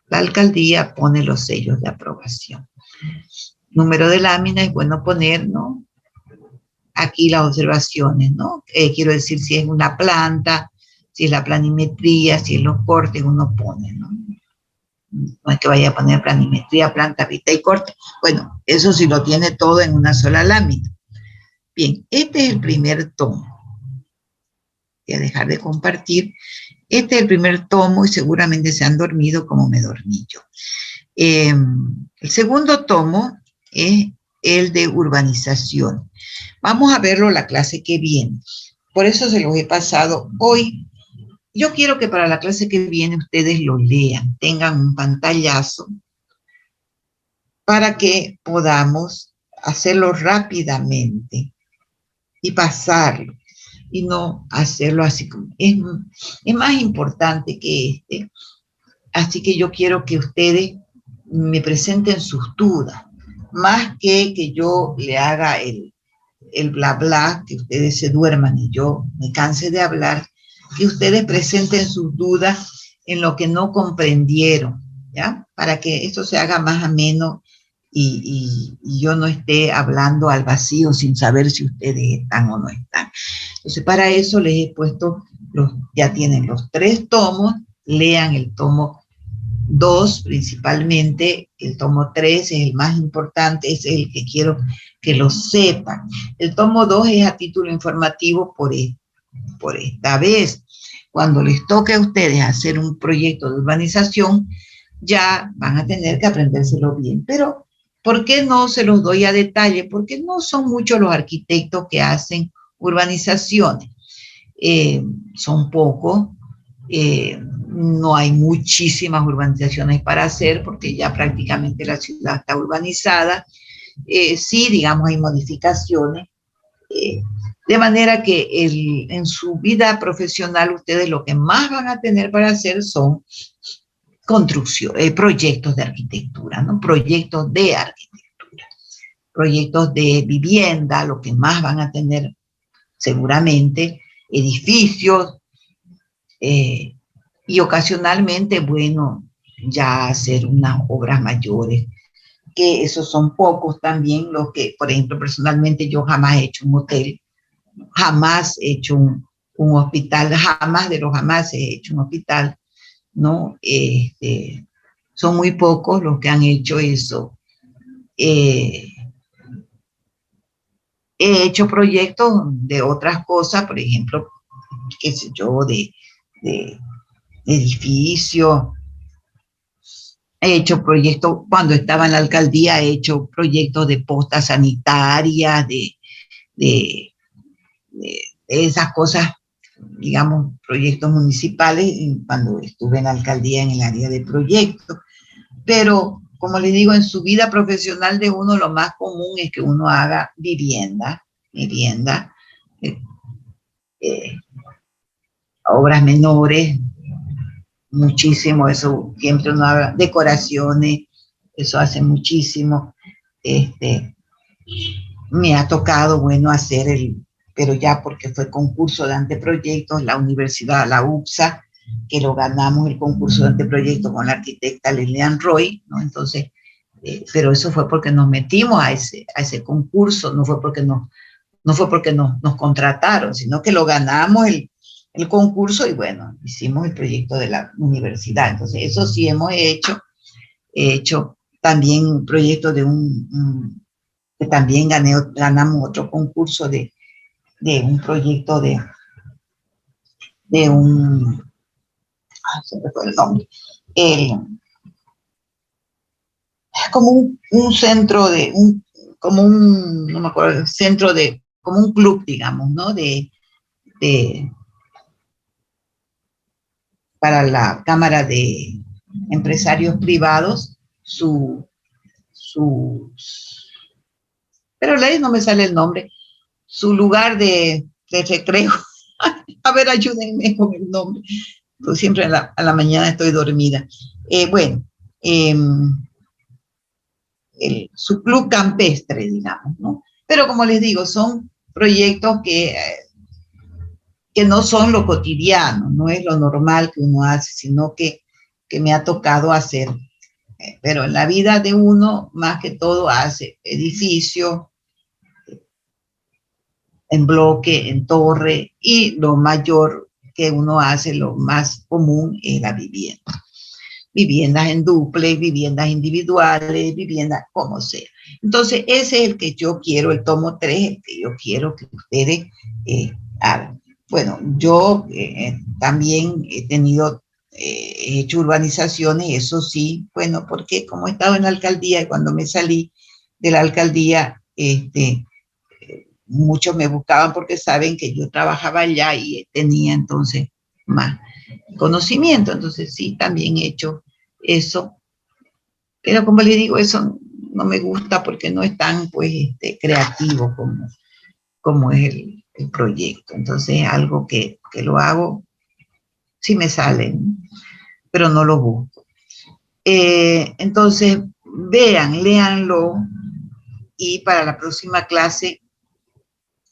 la alcaldía pone los sellos de aprobación. Número de lámina, es bueno poner, ¿no? Aquí las observaciones, ¿no? Quiero decir, si es una planta, si es la planimetría, si es los cortes, uno pone, ¿no? No es que vaya a poner planimetría, planta, vista y corte. Bueno, eso sí lo tiene todo en una sola lámina. Bien, este es el primer tomo. Voy a dejar de compartir. Este es el primer tomo y seguramente se han dormido como me dormí yo. El segundo tomo es el de urbanización. Vamos a verlo la clase que viene. Por eso se los he pasado hoy. Yo quiero que para la clase que viene ustedes lo lean, tengan un pantallazo para que podamos hacerlo rápidamente y pasarlo y no hacerlo así como es más importante que este. Así que yo quiero que ustedes me presenten sus dudas, más que yo le haga el bla bla, que ustedes se duerman y yo me canse de hablar, que ustedes presenten sus dudas en lo que no comprendieron, ¿ya? Para que esto se haga más ameno y yo no esté hablando al vacío sin saber si ustedes están o no están. Entonces, para eso les he puesto, ya tienen los 3 tomos, lean el tomo 2 principalmente, el tomo 3 es el más importante, es el que quiero que lo sepan. El tomo 2 es a título informativo por esta vez. Cuando les toque a ustedes hacer un proyecto de urbanización, ya van a tener que aprendérselo bien. Pero, ¿por qué no se los doy a detalle? Porque no son muchos los arquitectos que hacen urbanizaciones. Son pocos. No hay muchísimas urbanizaciones para hacer porque ya prácticamente la ciudad está urbanizada. Sí, digamos, hay modificaciones. De manera que en su vida profesional ustedes lo que más van a tener para hacer son proyectos de arquitectura, ¿no? Proyectos de arquitectura, proyectos de vivienda, lo que más van a tener seguramente, edificios, y ocasionalmente, bueno, ya hacer unas obras mayores, que esos son pocos también, los que, por ejemplo, personalmente yo jamás he hecho un hotel, jamás he hecho un hospital, jamás de los jamás he hecho un hospital, ¿no? Son muy pocos los que han hecho eso. He hecho proyectos de otras cosas, por ejemplo, qué sé yo, de edificios. He hecho proyectos, cuando estaba en la alcaldía, he hecho proyectos de postas sanitarias, de esas cosas, digamos, proyectos municipales, cuando estuve en la alcaldía en el área de proyectos. Pero, como les digo, en su vida profesional de uno, lo más común es que uno haga vivienda, obras menores, muchísimo, eso siempre uno haga, decoraciones, eso hace muchísimo. Me ha tocado, bueno, hacer pero ya porque fue concurso de anteproyectos, la universidad, la UPSA, que lo ganamos el concurso de anteproyectos con la arquitecta Lilian Roy, ¿no? Entonces, pero eso fue porque nos metimos a ese concurso, no fue porque nos contrataron, sino que lo ganamos el concurso y bueno, hicimos el proyecto de la universidad. Entonces, eso sí hemos hecho. He hecho también proyectos de que también ganamos otro concurso de un proyecto de un, se me fue el nombre, como un centro no me acuerdo, centro como un club, digamos, ¿no? Para la Cámara de Empresarios Privados, pero ahí no me sale el nombre, su lugar de recreo. A ver, ayúdenme con el nombre, porque siempre a la mañana estoy dormida. Bueno, su club campestre, digamos, ¿no? Pero como les digo, son proyectos que no son lo cotidiano, no es lo normal que uno hace, sino que me ha tocado hacer. Pero en la vida de uno, más que todo, hace edificios, en bloque, en torre, y lo mayor que uno hace, lo más común, es la vivienda. Viviendas en dúplex, viviendas individuales, viviendas como sea. Entonces, ese es el que yo quiero, el tomo 3, el que yo quiero que ustedes hagan. Bueno, yo también he hecho urbanizaciones, eso sí, bueno, porque como he estado en la alcaldía y cuando me salí de la alcaldía, muchos me buscaban porque saben que yo trabajaba allá y tenía entonces más conocimiento, entonces sí, también he hecho eso, pero como les digo, eso no me gusta porque no es tan pues creativo como es el proyecto, entonces algo que lo hago, sí me sale, pero no lo busco. Entonces, léanlo, y para la próxima clase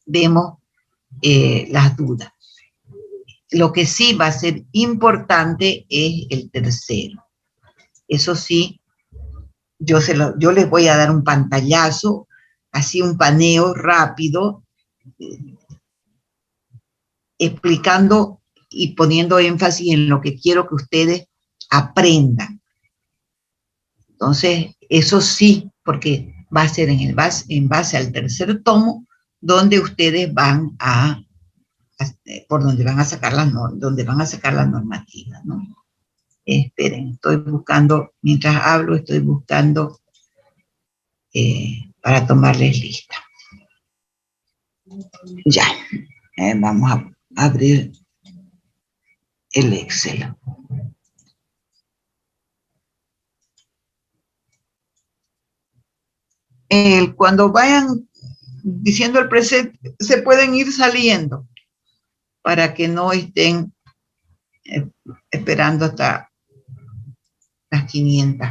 vemos las dudas. Lo que sí va a ser importante es el tercero. Eso sí, yo les voy a dar un pantallazo, así un paneo rápido, explicando y poniendo énfasis en lo que quiero que ustedes aprendan. Entonces, eso sí, porque va a ser en base al tercer tomo, donde ustedes van por donde van a sacar las normativas, ¿no? Esperen, estoy buscando, mientras hablo, estoy buscando para tomarles lista. Ya, vamos a abrir el Excel. Cuando vayan diciendo el presente, se pueden ir saliendo para que no estén esperando hasta las 500.